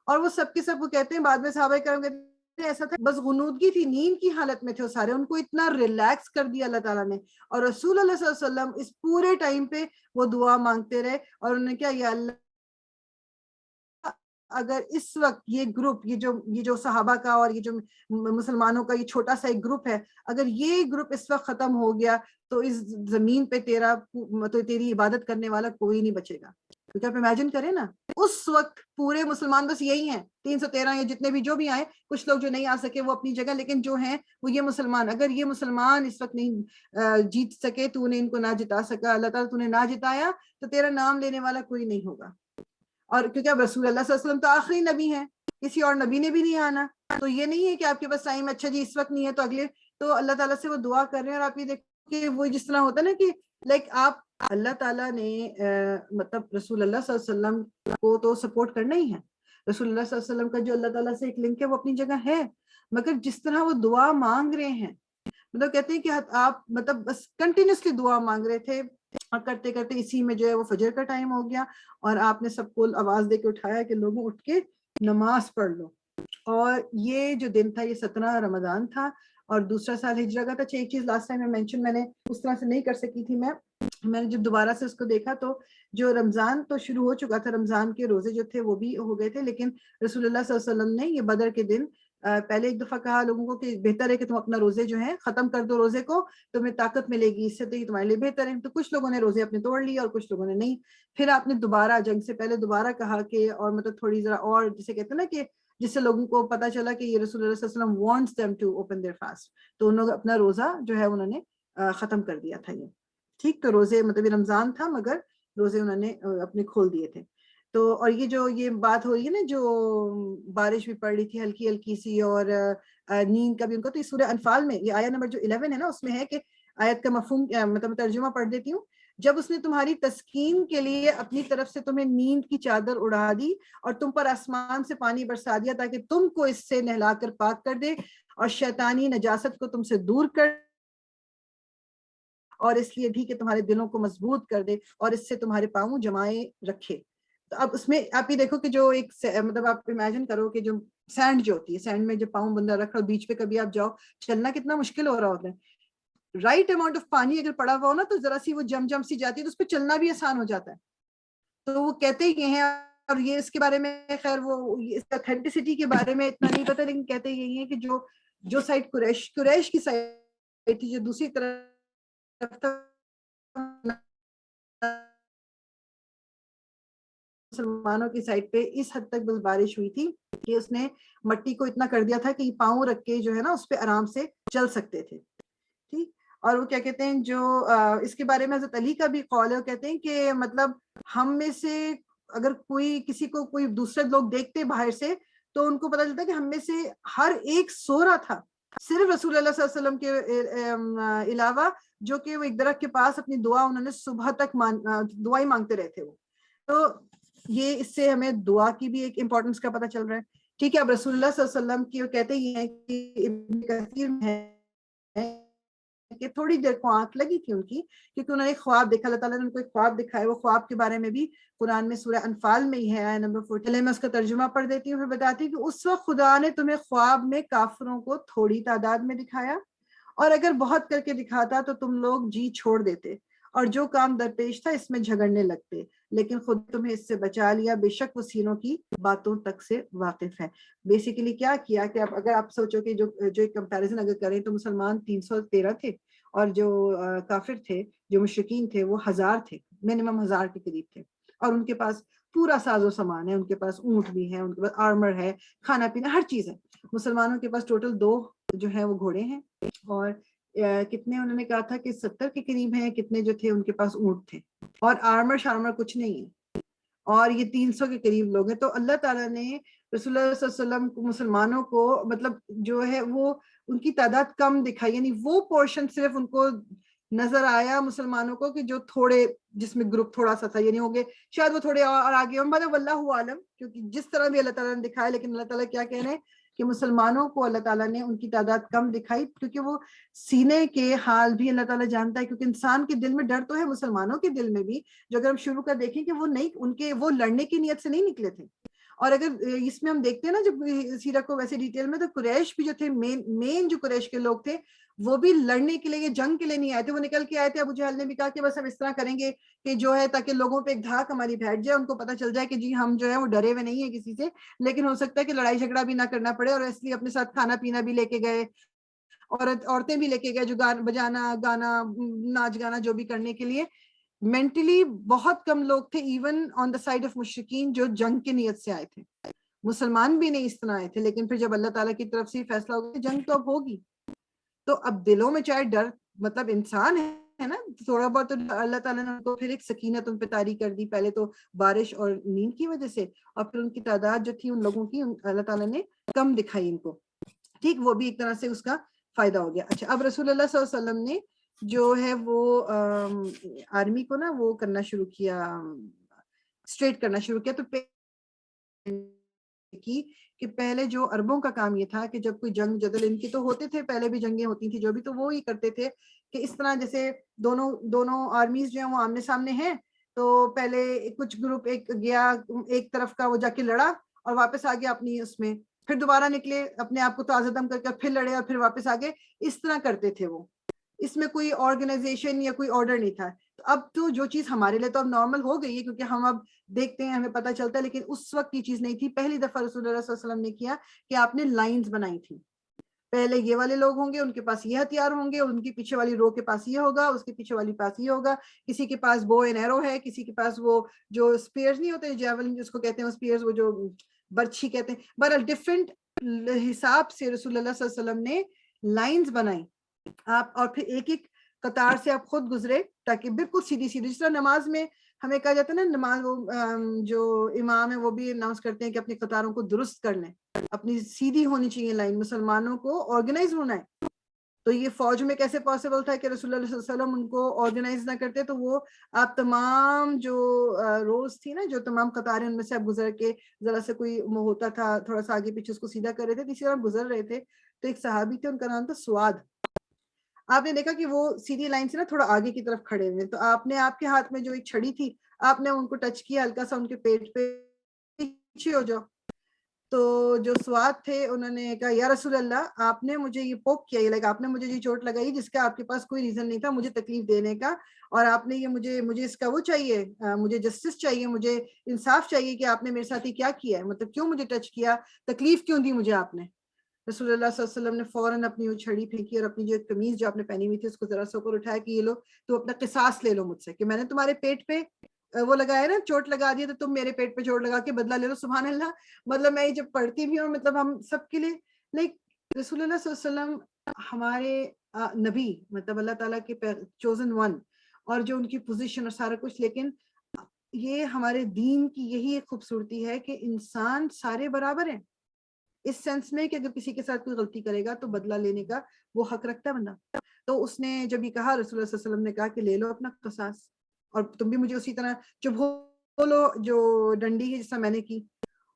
اور وہ سب کے سب وہ کہتے ہیں بعد میں صحابہ کرام کہتے ہیں ایسا تھا بس غنودگی تھی, نیند کی حالت میں تھے وہ سارے, ان کو اتنا ریلیکس کر دیا اللہ تعالیٰ نے. اور رسول اللہ صلی اللہ علیہ وسلم اس پورے ٹائم پہ وہ دعا مانگتے رہے, اور انہوں نے کیا, یا اللہ اگر اس وقت یہ گروپ, یہ جو صحابہ کا اور یہ جو مسلمانوں کا یہ چھوٹا سا ایک گروپ ہے, اگر یہ گروپ اس وقت ختم ہو گیا تو اس زمین پہ تیری عبادت کرنے والا کوئی نہیں بچے گا. کیونکہ آپ امیجن کریں نا, اس وقت پورے مسلمان بس یہی ہیں 313 یا جتنے بھی جو بھی آئے, کچھ لوگ جو نہیں آ سکے وہ اپنی جگہ, لیکن جو ہیں وہ یہ مسلمان. اگر یہ مسلمان اس وقت نہیں جیت سکے, تو نے ان کو نہ جتا سکا, اللہ تعالیٰ تو نے نہ جتایا, تو تیرا نام لینے والا کوئی نہیں ہوگا. اور کیونکہ اب رسول اللہ صلی اللہ علیہ وسلم تو آخری نبی ہیں, کسی اور نبی نے بھی نہیں آنا, تو یہ نہیں ہے کہ آپ کے پاس ٹائم اچھا جی اس وقت نہیں ہے تو اگلے, تو اللہ تعالیٰ سے وہ دعا کر رہے ہیں. اور آپ یہ دیکھیں کہ وہ جس طرح ہوتا ہے نا کہ لائک آپ, اللہ تعالیٰ نے مطلب رسول اللہ صلی اللہ علیہ وسلم کو تو سپورٹ کرنا ہی ہے. رسول اللہ صلی اللہ علیہ وسلم کا جو اللہ تعالیٰ سے ایک لنک ہے وہ اپنی جگہ ہے, مگر جس طرح وہ دعا مانگ رہے ہیں, مطلب کہتے ہیں کہ آپ مطلب بس کنٹینیوسلی دعا مانگ رہے تھے, اور کرتے کرتے اسی میں جو ہے وہ فجر کا ٹائم ہو گیا, اور آپ نے سب کو آواز دے کے اٹھایا کہ لوگوں اٹھ کے نماز پڑھ لو. اور یہ جو دن تھا یہ 17 رمضان تھا, اور دوسرا سال ہجرہ کا تھا. ایک چیز لاسٹ ٹائم میں نے اس طرح سے نہیں کر سکی تھی, میں نے جب دوبارہ سے اس کو دیکھا تو جو رمضان تو شروع ہو چکا تھا, رمضان کے روزے جو تھے وہ بھی ہو گئے تھے, لیکن رسول اللہ صلی اللہ علیہ وسلم نے یہ بدر کے دن پہلے ایک دفعہ کہا لوگوں کو کہ بہتر ہے کہ تم اپنا روزے جو ہیں ختم کر دو, روزے کو تمہیں طاقت ملے گی, اس سے تو یہ تمہارے لیے بہتر ہے. تو کچھ لوگوں نے روزے اپنے توڑ لیے اور کچھ لوگوں نے نہیں. پھر آپ نے دوبارہ جنگ سے پہلے دوبارہ کہا کہ, اور مطلب تھوڑی ذرا اور جسے کہتے ہیں نا کہ جس سے لوگوں کو پتا چلا کہ یہ رسول اللہ صلی اللہ علیہ وسلم wants them to open their fast, تو انہوں نے اپنا روزہ جو ہے انہوں نے ختم کر دیا تھا. یہ ٹھیک, تو روزے مطلب یہ رمضان تھا مگر روزے انہوں نے اپنے کھول دیے تھے. تو اور یہ بات ہو رہی ہے نا, جو بارش بھی پڑ رہی تھی ہلکی ہلکی سی, اور نیند کا بھی ان کا, تو اس سورہ انفال میں یہ آیت نمبر جو 11 ہے نا, اس میں ہے کہ آیت کا مفہوم مطلب ترجمہ پڑھ دیتی ہوں. جب اس نے تمہاری تسکین کے لیے اپنی طرف سے تمہیں نیند کی چادر اڑا دی, اور تم پر آسمان سے پانی برسا دیا تاکہ تم کو اس سے نہلا کر پاک کر دے, اور شیطانی نجاست کو تم سے دور کر, اور اس لیے بھی کہ تمہارے دلوں کو مضبوط کر دے, اور اس سے تمہارے پاؤں جمائے رکھے. تو اب اس میں آپ یہ دیکھو کہ جو ایک مطلب آپ امیجن کرو کہ جو سینڈ جو ہوتی ہے, سینڈ میں جب پاؤں بندہ رکھ رہا ہو, بیچ پہ کبھی آپ جاؤ, چلنا کتنا مشکل ہو رہا ہوتا ہے. رائٹ اماؤنٹ آف پانی اگر پڑا ہوا ہو نا, تو ذرا سی وہ جم سی جاتی ہے, تو اس پہ چلنا بھی آسان ہو جاتا ہے. تو وہ کہتے یہ ہیں, اور یہ اس کے بارے میں خیر وہ اس اتھینٹسٹی کے بارے میں اتنا نہیں پتا, لیکن کہتے یہی ہیں کہ جو سائڈ قریش کی سائڈ تھی, جو دوسری طرف مسلمانوں کی سائڈ پہ اس حد تک بس بارش ہوئی تھی کہ اس نے مٹی کو اتنا کر دیا تھا کہ پاؤں رکھ کے جو ہے نا اس پہ آرام سے چل سکتے تھے. ٹھیک, اور وہ کیا کہتے ہیں, جو اس کے بارے میں حضرت علی کا بھی قول ہے, وہ کہتے ہیں کہ مطلب ہم میں سے اگر کسی کو کوئی دوسرے لوگ دیکھتے باہر سے, تو ان کو پتا چلتا ہے کہ ہم میں سے ہر ایک سو رہا تھا, صرف رسول اللہ صلی اللہ علیہ وسلم کے علاوہ, جو کہ وہ ایک درخت کے پاس اپنی دعا انہوں نے صبح تک دعائیں مانگتے رہے تھے وہ. تو یہ اس سے ہمیں دعا کی بھی ایک امپورٹنس کا پتہ چل رہا ہے. ٹھیک ہے, اب رسول اللہ صلی اللہ علیہ وسلم کی وہ کہتے ہی ہیں کہ ابن کثیر ہے کہ تھوڑی دیر کو آنکھ لگی تھی ان کی, کیونکہ انہوں نے ایک خواب دیکھا, اللہ تعالیٰ نے ان کو ایک خواب دکھایا. وہ خواب کے بارے میں بھی قرآن میں سورہ انفال میں ہی ہے, آیت نمبر 40. میں اس کا ترجمہ پڑھ دیتی ہوں, پھر بتاتی ہوں کہ اس وقت خدا نے تمہیں خواب میں کافروں کو تھوڑی تعداد میں دکھایا, اور اگر بہت کر کے دکھاتا تو تم لوگ جی چھوڑ دیتے, اور جو کام درپیش تھا اس میں جھگڑنے لگتے, لیکن خود تمہیں اس سے بچا لیا, بے شک وہ سینوں کی باتوں تک سے واقف ہے. بیسیکلی کیا کیا کہ اگر آپ سوچو کہ جو ایک کمپیریزن اگر کریں تو مسلمان 313 تھے, اور جو کافر تھے, جو مشرکین تھے, وہ 1000 تھے, منیمم 1000 کے قریب تھے, اور ان کے پاس پورا ساز و سامان ہے, ان کے پاس اونٹ بھی ہے, ان کے پاس آرمر ہے, کھانا پینا ہر چیز ہے. مسلمانوں کے پاس ٹوٹل 2 جو ہے وہ گھوڑے ہیں, اور کتنے انہوں نے کہا تھا کہ 70 کے قریب ہیں, کتنے جو تھے ان کے پاس اونٹ تھے, اور آرمر شارمر کچھ نہیں ہے. اور یہ 300 کے قریب لوگ ہیں. تو اللہ تعالیٰ نے رسول اللہ صلی اللہ علیہ وسلم کو مسلمانوں کو مطلب جو ہے وہ ان کی تعداد کم دکھائی, یعنی وہ پورشن صرف ان کو نظر آیا مسلمانوں کو کہ جو تھوڑے جس میں گروپ تھوڑا سا تھا, یعنی ہوں گے شاید وہ تھوڑے اور آگے ہوں, مطلب واللہ عالم, کیونکہ جس طرح بھی اللہ تعالیٰ نے دکھایا, لیکن اللہ تعالیٰ کیا کہہ رہے ہیں کہ مسلمانوں کو اللہ تعالیٰ نے ان کی تعداد کم دکھائی, کیونکہ وہ سینے کے حال بھی اللہ تعالیٰ جانتا ہے, کیونکہ انسان کے دل میں ڈر تو ہے, مسلمانوں کے دل میں بھی, جو اگر ہم شروع کر دیکھیں کہ وہ نہیں, ان کے وہ لڑنے کی نیت سے نہیں نکلے تھے. اور اگر اس میں ہم دیکھتے ہیں نا جب سیرت کو ویسے ڈیٹیل میں, تو قریش بھی جو تھے مین جو قریش کے لوگ تھے وہ بھی لڑنے کے لیے, جنگ کے لیے نہیں آئے تھے, وہ نکل کے آئے تھے. ابو جہل نے بھی کہا کہ بس ہم اس طرح کریں گے کہ جو ہے تاکہ لوگوں پہ ایک دھاک ہماری بیٹھ جائے, ان کو پتہ چل جائے کہ جی ہم جو ہے وہ ڈرے ہوئے نہیں ہیں کسی سے, لیکن ہو سکتا ہے کہ لڑائی جھگڑا بھی نہ کرنا پڑے, اور اس لیے اپنے ساتھ کھانا پینا بھی لے کے گئے, عورتیں بھی لے کے گئے جو بجانا گانا ناچ گانا جو بھی کرنے کے لیے. مینٹلی بہت کم لوگ تھے even on the side of مشرکین جو جنگ کی نیت سے آئے تھے. مسلمان بھی نہیں اس طرح آئے تھے, لیکن پھر جب اللہ تعالیٰ کی طرف سے فیصلہ ہو گیا جنگ تو اب ہوگی, تو اب دلوں میں چاہے ڈر, مطلب انسان ہے نا تھوڑا بہت, اللہ تعالیٰ نے ان کو پھر ایک سکینت ان پہ طاری کر دی, پہلے تو بارش اور نیند کی وجہ سے, اور پھر ان کی تعداد جو تھی ان لوگوں کی اللہ تعالیٰ نے کم دکھائی ان کو. ٹھیک, وہ بھی ایک طرح سے اس کا فائدہ ہو گیا. اچھا, اب رسول اللہ صلی اللہ علیہ وسلم نے جو ہے وہ آرمی کو نا وہ کرنا شروع کیا, اسٹریٹ کرنا شروع کیا. تو کہ پہلے جو عربوں کا کام یہ تھا کہ جب کوئی جنگ جدل, ان کی تو ہوتے تھے پہلے بھی جنگیں ہوتی تھی جو بھی, تو وہ ہی کرتے تھے کہ اس طرح جیسے دونوں آرمیز جو ہیں وہ آمنے سامنے ہیں, تو پہلے کچھ گروپ ایک گیا ایک طرف کا, وہ جا کے لڑا اور واپس آ گیا اپنی اس میں, پھر دوبارہ نکلے اپنے آپ کو تازہ دم کر کے پھر لڑے اور پھر واپس آ گئے, اس طرح کرتے تھے وہ. اس میں کوئی آرگنائزیشن یا کوئی آرڈر نہیں تھا. تو اب تو جو چیز ہمارے لیے تو اب نارمل ہو گئی ہے کیونکہ ہم اب دیکھتے ہیں, ہمیں پتہ چلتا ہے, لیکن اس وقت یہ چیز نہیں تھی. پہلی دفعہ رسول اللہ صلی اللہ علیہ وسلم نے کیا کہ آپ نے لائنز بنائی تھی. پہلے یہ والے لوگ ہوں گے, ان کے پاس یہ ہتھیار ہوں گے, ان کی پیچھے والی رو کے پاس یہ ہوگا, اس کے پیچھے والی پاس یہ ہوگا, کسی کے پاس بو اینڈ ایرو ہے, کسی کے پاس وہ جو اسپیئرز نہیں ہوتے جیولن جس کو کہتے ہیں اسپیئرز, وہ جو برچھی کہتے ہیں. بہرحال ڈفرینٹ حساب سے رسول اللہ صلی اللہ علیہ وسلم نے لائنز بنائی آپ, اور پھر ایک ایک قطار سے آپ خود گزرے تاکہ بالکل سیدھی سیدھی, جس طرح نماز میں ہمیں کہا جاتا ہے نا, نماز جو امام ہے وہ بھی اناؤنس کرتے ہیں کہ اپنی قطاروں کو درست کر لیں, اپنی سیدھی ہونی چاہیے لائن, مسلمانوں کو آرگنائز ہونا ہے. تو یہ فوج میں کیسے پاسبل تھا کہ رسول اللہ صلی اللہ علیہ وسلم ان کو آرگنائز نہ کرتے, تو وہ آپ تمام جو روز تھی نا, جو تمام قطاریں ان میں سے آپ گزر کے ذرا سے کوئی ہوتا تھا تھوڑا سا آگے پیچھے اس کو سیدھا کر رہے تھے, اسی طرح گزر رہے تھے. تو ایک صحابی تھے, ان کا نام تھا سواد. آپ نے دیکھا کہ وہ سیدھی لائن سے نا تھوڑا آگے کی طرف کھڑے ہوئے, تو آپ نے آپ کے ہاتھ میں جو ایک چھڑی تھی آپ نے ان کو ٹچ کیا ہلکا سا, ان کے پیٹ پہ پیچھے ہو جاؤ. تو جو سواد تھے انہوں نے کہا یا رسول اللہ آپ نے مجھے یہ پوک کیا, لائک آپ نے مجھے یہ چوٹ لگائی جس کا آپ کے پاس کوئی ریزن نہیں تھا مجھے تکلیف دینے کا, اور آپ نے یہ مجھے اس کا وہ چاہیے, مجھے جسٹس چاہیے, مجھے انصاف چاہیے کہ آپ نے میرے ساتھ یہ کیا کیا ہے, مطلب کیوں مجھے ٹچ کیا, تکلیف کیوں دی مجھے آپ نے. رسول اللہ صلی اللہ علیہ وسلم نے فوراً اپنی وہ چھڑی پھینکی اور اپنی جو قمیض جو آپ نے پہنی ہوئی تھی اس کو ذرا سا اوپر اٹھایا کہ یہ لو تو اپنا قصاص لے لو مجھ سے, کہ میں نے تمہارے پیٹ پہ وہ لگایا نا, چوٹ لگا دیا, تو تم میرے پیٹ پہ چوٹ لگا کے بدلہ لے لو. سبحان اللہ. مطلب میں یہ جب پڑھتی بھی ہوں, مطلب ہم سب کے لیے لائک رسول اللہ صلی اللہ علیہ وسلم ہمارے نبی, مطلب اللہ تعالیٰ کے چوزن ون, اور جو ان کی پوزیشن اور سارا کچھ, لیکن یہ ہمارے دین کی یہی ایک خوبصورتی ہے کہ انسان سارے برابر ہیں, اس سینس میں کہ اگر کسی کے ساتھ کوئی غلطی کرے گا تو بدلہ لینے کا وہ حق رکھتا ہے بندہ. تو اس نے جب یہ کہا, رسول اللہ صلی اللہ علیہ وسلم نے کہا کہ لے لو اپنا قصاص, اور تم بھی مجھے اسی طرح جو بولو جو ڈنڈی ہے جس طرح میں نے کی.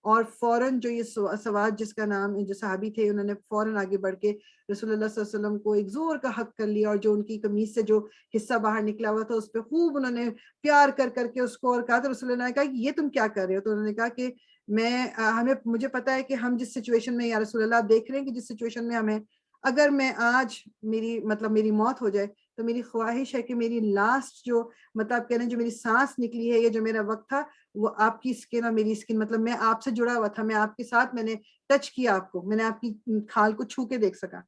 اور فوراً جو یہ سواد جس کا نام جو صحابی تھے, انہوں نے فوراً آگے بڑھ کے رسول اللہ صلی اللہ علیہ وسلم کو ایک زور کا حق کر لیا, اور جو ان کی قمیض سے جو حصہ باہر نکلا ہوا تھا اس پہ خوب انہوں نے پیار کر کے اس کو, اور کہا. تو رسول اللہ نے کہا کہ یہ تم کیا کر رہے ہو, تو انہوں نے کہا کہ مجھے پتا ہے کہ ہم جس سچویشن میں, یا رسول اللہ آپ دیکھ رہے ہیں کہ جس سچویشن میں ہمیں, اگر میں آج میری موت ہو جائے تو میری خواہش ہے کہ میری لاسٹ جو مطلب کہہ رہے ہیں جو میری سانس نکلی ہے, یا جو میرا وقت تھا, وہ آپ کی اسکن اور میری اسکن, مطلب میں آپ سے جڑا ہوا تھا, میں آپ کے ساتھ, میں نے ٹچ کیا آپ کو, میں نے آپ کی کھال کو چھو کے دیکھ سکا.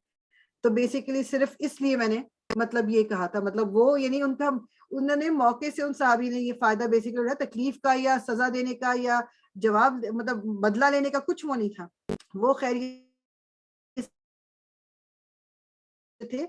تو بیسیکلی صرف اس لیے میں نے مطلب یہ کہا تھا, مطلب وہ یعنی انہوں نے موقع سے ان صحابی نے یہ فائدہ بیسیکلی اٹھایا, تکلیف کا یا سزا دینے کا یا جواب مطلب بدلہ لینے کا کچھ وہ نہیں تھا. وہ خیر تھے,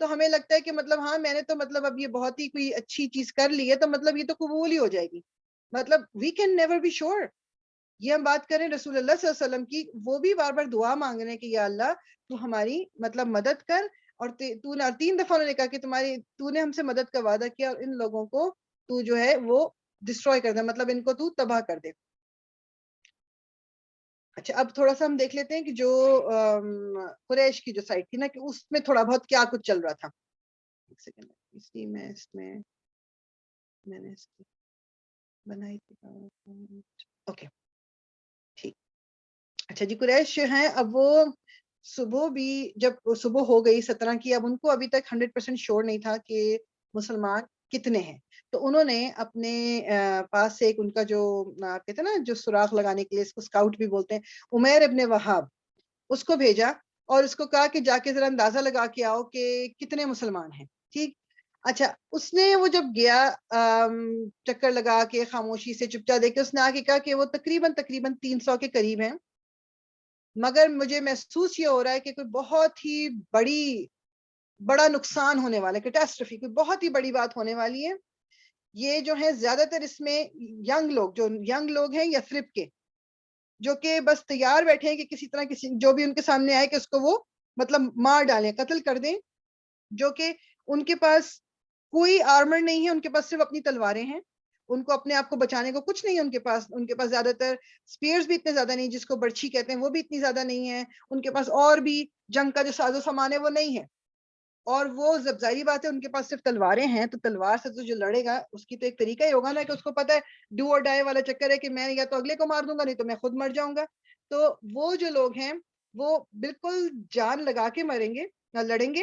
تو ہمیں لگتا ہے کہ مطلب ہاں میں نے تو مطلب اب یہ بہت ہی کوئی اچھی چیز کر لی ہے تو مطلب یہ تو قبول ہی ہو جائے گی. مطلب we can never be sure. یہ ہم بات کریں رسول اللہ صلی اللہ علیہ وسلم کی, وہ بھی بار بار دعا مانگ رہے ہیں کہ یا اللہ تو ہماری مطلب مدد کر, اور تو نے 3 دفعہ انہوں نے کہا کہ تو نے ہم سے مدد کا وعدہ کیا, اور ان لوگوں کو تو جو ہے وہ ڈسٹروائے کر دے, مطلب ان کو تو تباہ کر دے. اچھا اب تھوڑا سا ہم دیکھ لیتے ہیں کہ جو قریش کی جو سائٹ تھی نا, کہ اس میں تھوڑا بہت کیا کچھ چل رہا تھا. ایک سیکنڈ, اسی میں میں نے اس کی بنائی تھی. اوکے ٹھیک. اچھا جی, قریش جو ہیں اب وہ صبح بھی جب صبح ہو گئی 17 کی, اب ان کو ابھی تک 100% شور نہیں تھا کہ مسلمان کتنے ہیں. تو انہوں نے اپنے پاس سے ایک ان کا جو کہتے ہیں نا جو سوراخ لگانے کے لیے, اس کو اسکاؤٹ بھی بولتے ہیں, عمیر ابن وہاب, اس کو بھیجا اور اس کو کہا کہ جا کے ذرا اندازہ لگا کے آؤ کہ کتنے مسلمان ہیں. ٹھیک. اچھا اس نے وہ جب گیا چکر لگا کے خاموشی سے چپچا دے کے, اس نے آ کے کہا کہ وہ تقریباً 300 کے قریب ہیں, مگر مجھے محسوس یہ ہو رہا ہے کہ کوئی بہت ہی بڑا نقصان ہونے والا ہے, کیٹاسٹرفی, کوئی بہت ہی بڑی بات ہونے والی ہے. یہ جو ہے زیادہ تر اس میں ینگ لوگ ہیں یثرب کے, جو کہ بس تیار بیٹھے ہیں کہ کسی طرح جو بھی ان کے سامنے آئے کہ اس کو وہ مطلب مار ڈالیں, قتل کر دیں. جو کہ ان کے پاس کوئی آرمر نہیں ہے, ان کے پاس صرف اپنی تلواریں ہیں, ان کو اپنے آپ کو بچانے کو کچھ نہیں ہے ان کے پاس زیادہ تر سپیئرز بھی اتنے زیادہ نہیں, جس کو برچھی کہتے ہیں وہ بھی اتنی زیادہ نہیں ہے, ان کے پاس اور بھی جنگ کا جو ساز و سامان ہے وہ نہیں ہے. اور وہ جب ظاہری بات ہے ان کے پاس صرف تلواریں ہیں, تو تلوار سے تو جو لڑے گا اس کی تو ایک طریقہ ہی ہوگا نا کہ اس کو پتہ ہے ڈو اور ڈائی والا چکر ہے کہ میں یا تو اگلے کو مار دوں گا, نہیں تو میں خود مر جاؤں گا. تو وہ جو لوگ ہیں وہ بالکل جان لگا کے مریں گے, لڑیں گے.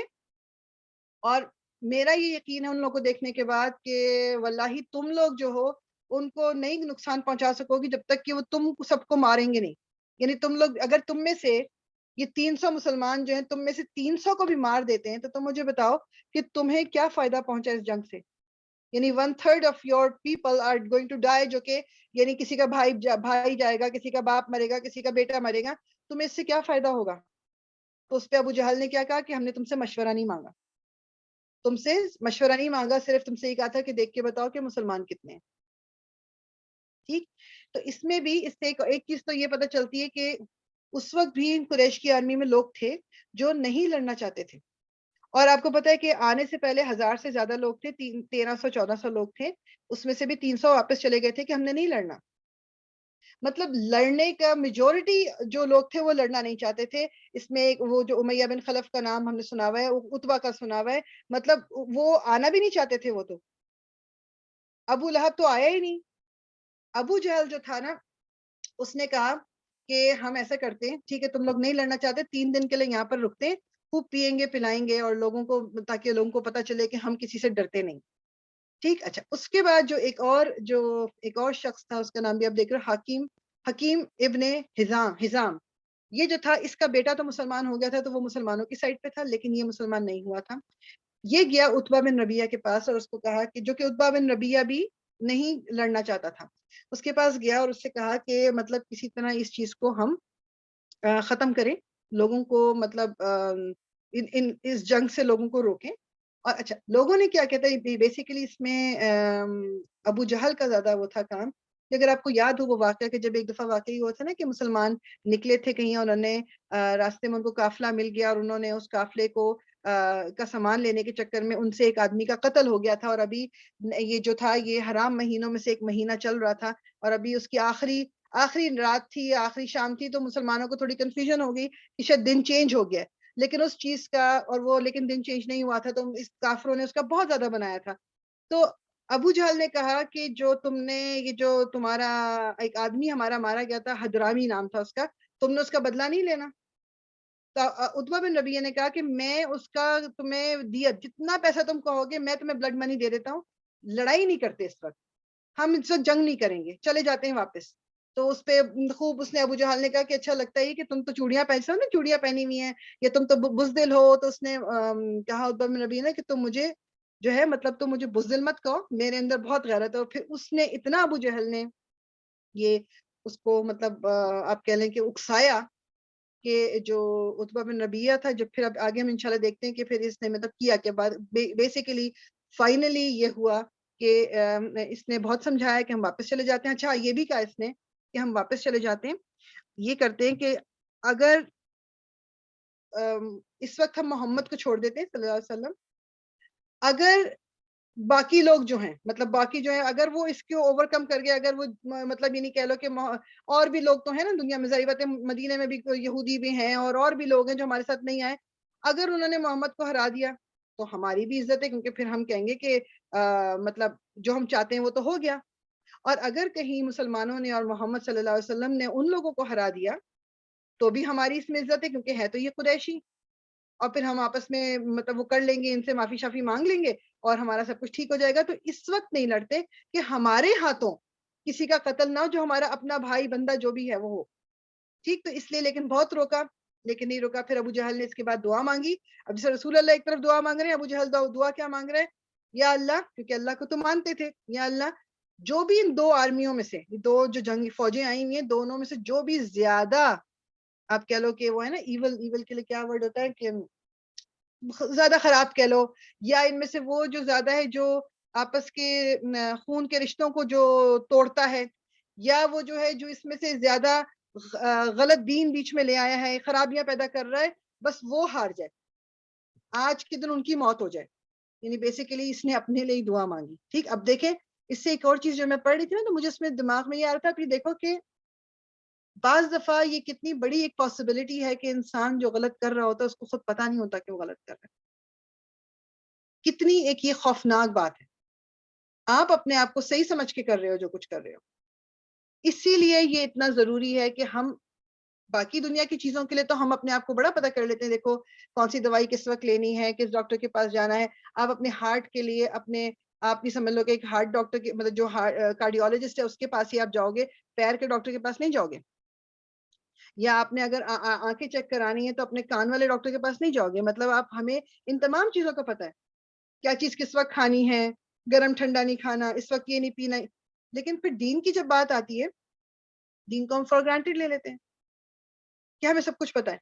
اور میرا یہ یقین ہے ان لوگوں کو دیکھنے کے بعد کہ واللہ تم لوگ جو ہو ان کو نہیں نقصان پہنچا سکو گی جب تک کہ وہ تم سب کو ماریں گے نہیں. یعنی تم لوگ اگر تم میں سے یہ 300 مسلمان جو ہیں تم میں سے 300 کو بھی مار دیتے ہیں, تو تم مجھے بتاؤ کہ تمہیں کیا فائدہ پہنچا اس جنگ سے. یعنی 1/3 of your people are going to die, جو کہ یعنی کسی کا بھائی جائے گا, کسی کا باپ مرے گا, کسی کا بیٹا مرے گا, تمہیں اس سے کیا فائدہ ہوگا. تو اس پہ ابو جہل نے کیا کہا کہ ہم نے تم سے مشورہ نہیں مانگا, تم سے مشورہ نہیں مانگا, صرف تم سے یہ کہا تھا کہ دیکھ کے بتاؤ کہ مسلمان کتنے ہیں. ٹھیک. تو اس میں بھی اس سے ایک چیز تو یہ پتہ چلتی ہے کہ اس وقت بھی قریش کی آرمی میں لوگ تھے جو نہیں لڑنا چاہتے تھے. اور آپ کو پتا ہے کہ آنے سے پہلے 1000 سے زیادہ لوگ تھے, 1300-1400 لوگ تھے, اس میں سے بھی 300 واپس چلے گئے تھے کہ ہم نے نہیں لڑنا. مطلب لڑنے کا میجورٹی جو لوگ تھے وہ لڑنا نہیں چاہتے تھے. اس میں ایک وہ جو امیہ بن خلف کا نام ہم نے سنا ہوا ہے, عتبہ کا سنا ہوا ہے, مطلب وہ آنا بھی نہیں چاہتے تھے. وہ تو ابو لہب تو آیا ہی نہیں. ابو جہل جو تھا نا اس نے کہا کہ ہم ایسا کرتے ہیں, ٹھیک ہے تم لوگ نہیں لڑنا چاہتے, 3 دن کے لیے یہاں پر رکتے ہیں, خوب پیئیں گے پلائیں گے, اور لوگوں کو تاکہ لوگوں کو پتا چلے کہ ہم کسی سے ڈرتے نہیں. ٹھیک. اچھا اس کے بعد جو ایک اور شخص تھا, اس کا نام بھی آپ دیکھ رہے حکیم ابن حزام, یہ جو تھا اس کا بیٹا تو مسلمان ہو گیا تھا, تو وہ مسلمانوں کی سائڈ پہ تھا, لیکن یہ مسلمان نہیں ہوا تھا. یہ گیا عتبہ بن ربیعہ کے پاس اور اس کو کہا کہ جو کہ عتبہ بن ربیعہ بھی نہیں لڑنا چاہتا تھا, اس کے پاس گیا اور اس سے کہا کہ مطلب کسی طرح اس چیز کو ہم ختم کریں, لوگوں کو مطلب اس جنگ سے لوگوں کو روکیں. اور اچھا لوگوں نے کیا کہتا ہے بیسیکلی اس میں ابو جہل کا زیادہ وہ تھا کام, کہ اگر آپ کو یاد ہو وہ واقعہ کہ جب ایک دفعہ واقعی ہوا تھا نا کہ مسلمان نکلے تھے کہیں, انہوں نے راستے میں ان کو قافلہ مل گیا, اور انہوں نے اس قافلے کو کا سامان لینے کے چکر میں ان سے ایک آدمی کا قتل ہو گیا تھا. اور ابھی یہ جو تھا یہ حرام مہینوں میں سے ایک مہینہ چل رہا تھا, اور ابھی اس کی آخری رات تھی, آخری شام تھی, تو مسلمانوں کو تھوڑی کنفیوژن ہو گئی کہ شاید دن چینج ہو گیا, لیکن اس چیز کا لیکن دن چینج نہیں ہوا تھا, تو اس کافروں نے اس کا بہت زیادہ بنایا تھا. تو ابو جہل نے کہا کہ جو تم نے یہ جو تمہارا ایک آدمی ہمارا مارا گیا تھا, حضرامی نام تھا اس کا, تم نے اس کا بدلہ نہیں لینا. تو عتبہ بن ربیعہ نے کہا کہ میں اس کا تمہیں دیت جتنا پیسہ تم کہو گے میں تمہیں بلڈ منی دے دیتا ہوں, لڑائی نہیں کرتے اس وقت, ہم اس وقت جنگ نہیں کریں گے, چلے جاتے ہیں واپس. تو اس پہ خوب اس نے ابو جہل نے کہا کہ اچھا لگتا ہے کہ تم تو چوڑیاں پہنتے ہو نا, چوڑیاں پہنی ہوئی ہیں, یا تم تو بزدل ہو. تو اس نے کہا عتبہ بن ربیعہ نے کہ تم مجھے جو ہے مطلب تم مجھے بزدل مت کہو, میرے اندر بہت غیرت ہے. اور پھر اس نے اتنا ابو جہل نے یہ اس کو مطلب آپ کہہ لیں کہ اکسایا کہ جو عتبہ بن ربیعہ تھا، جب پھر اب آگے ہم انشاءاللہ دیکھتے ہیں کہ پھر اس نے مطلب کیا کہ بعد بیسیکلی فائنلی یہ ہوا کہ اس نے بہت سمجھایا کہ ہم واپس چلے جاتے ہیں. اچھا یہ بھی کہا اس نے کہ ہم واپس چلے جاتے ہیں، یہ کرتے ہیں کہ اگر اس وقت ہم محمد کو چھوڑ دیتے ہیں صلی اللہ علیہ وسلم، اگر باقی لوگ جو ہیں مطلب باقی جو ہیں اگر وہ اس کو اوور کم کر گئے، اگر وہ مطلب یہ نہیں کہہ لو کہ اور بھی لوگ تو ہیں نا دنیا میں، ظاہر بات ہے مدینے میں بھی یہودی بھی ہیں اور بھی لوگ ہیں جو ہمارے ساتھ نہیں آئے، اگر انہوں نے محمد کو ہرا دیا تو ہماری بھی عزت ہے، کیونکہ پھر ہم کہیں گے کہ مطلب جو ہم چاہتے ہیں وہ تو ہو گیا. اور اگر کہیں مسلمانوں نے اور محمد صلی اللہ علیہ وسلم نے ان لوگوں کو ہرا دیا تو بھی ہماری اس میں عزت ہے، کیونکہ ہے تو یہ قریشی، اور پھر ہم آپس میں مطلب وہ کر لیں گے، ان سے معافی شافی مانگ لیں گے اور ہمارا سب کچھ ٹھیک ہو جائے گا. تو اس وقت نہیں لڑتے کہ ہمارے ہاتھوں کسی کا قتل نہ ہو، جو ہمارا اپنا بھائی بندہ جو بھی ہے وہ ہو. ٹھیک، تو اس لیے لیکن بہت روکا، لیکن نہیں روکا. پھر ابو جہل نے اس کے بعد دعا مانگی. اب جیسے رسول اللہ ایک طرف دعا مانگ رہے ہیں، ابو جہل دعا کیا مانگ رہے ہیں؟ یا اللہ، کیونکہ اللہ کو تو مانتے تھے، یا اللہ جو بھی ان دو آرمیوں میں سے، دو جو جنگی فوجیں آئی ہوئی ہیں دونوں میں سے جو بھی زیادہ آپ کہہ لو کہ وہ ہے نا ایول کے لیے کیا ورڈ ہوتا ہے کہ زیادہ خراب کہہ لو، یا ان میں سے وہ جو زیادہ ہے جو آپس کے خون کے رشتوں کو جو توڑتا ہے، یا وہ جو ہے جو اس میں سے زیادہ غلط دین بیچ میں لے آیا ہے، خرابیاں پیدا کر رہا ہے، بس وہ ہار جائے، آج کے دن ان کی موت ہو جائے. یعنی بیسیکلی اس نے اپنے لیے دعا مانگی. ٹھیک، اب دیکھیں اس سے ایک اور چیز جو میں پڑھ رہی تھی نا تو مجھے اس میں دماغ میں یہ آ رہا تھا کہ دیکھو کہ بعض دفعہ یہ کتنی بڑی ایک پاسبلٹی ہے کہ انسان جو غلط کر رہا ہوتا ہے اس کو خود پتہ نہیں ہوتا کہ وہ غلط کر رہا ہے. کتنی ایک یہ خوفناک بات ہے. آپ اپنے آپ کو صحیح سمجھ کے کر رہے ہو جو کچھ کر رہے ہو. اسی لیے یہ اتنا ضروری ہے کہ ہم باقی دنیا کی چیزوں کے لیے تو ہم اپنے آپ کو بڑا پتہ کر لیتے ہیں، دیکھو کون سی دوائی کس وقت لینی ہے، کس ڈاکٹر کے پاس جانا ہے. آپ اپنے ہارٹ کے لیے اپنے آپ نہیں سمجھ لو کہ ایک ہارٹ ڈاکٹر کے مطلب جو کارڈیولوجسٹ ہے اس کے پاس ہی آپ جاؤ گے، پیر کے ڈاکٹر کے پاس نہیں جاؤ گے. یا آپ نے اگر آنکھیں چیک کرانی ہے تو اپنے کان والے ڈاکٹر کے پاس نہیں جاؤ گے. مطلب آپ ہمیں ان تمام چیزوں کا پتہ ہے، کیا چیز کس وقت کھانی ہے، گرم ٹھنڈا نہیں کھانا، اس وقت یہ نہیں پینا. لیکن پھر دین کی جب بات آتی ہے، دین کو ہم فار گرانٹیڈ لے لیتے ہیں کہ ہمیں سب کچھ پتہ ہے.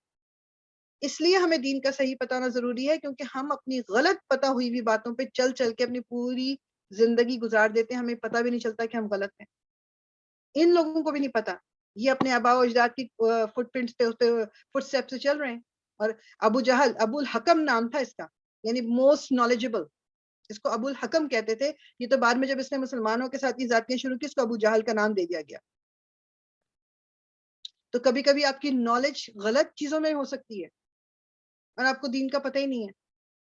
اس لیے ہمیں دین کا صحیح پتہ ہونا ضروری ہے، کیونکہ ہم اپنی غلط پتہ ہوئی ہوئی باتوں پہ چل چل کے اپنی پوری زندگی گزار دیتے ہیں، ہمیں پتہ بھی نہیں چلتا کہ ہم غلط ہیں. ان لوگوں کو بھی نہیں پتہ، یہ اپنے آباء و اجداد کی فٹ پرنٹس پہ فٹ اسٹیپ سے چل رہے ہیں. اور ابو جہل، ابو الحکم نام تھا اس کا، یعنی موسٹ نالجبل، اس کو ابو الحکم کہتے تھے. یہ تو بعد میں جب اس نے مسلمانوں کے ساتھ یہ ذاتیاں شروع کی اس کو ابو جہل کا نام دے دیا گیا. تو کبھی کبھی آپ کی نالج غلط چیزوں میں ہو سکتی ہے اور آپ کو دین کا پتہ ہی نہیں ہے،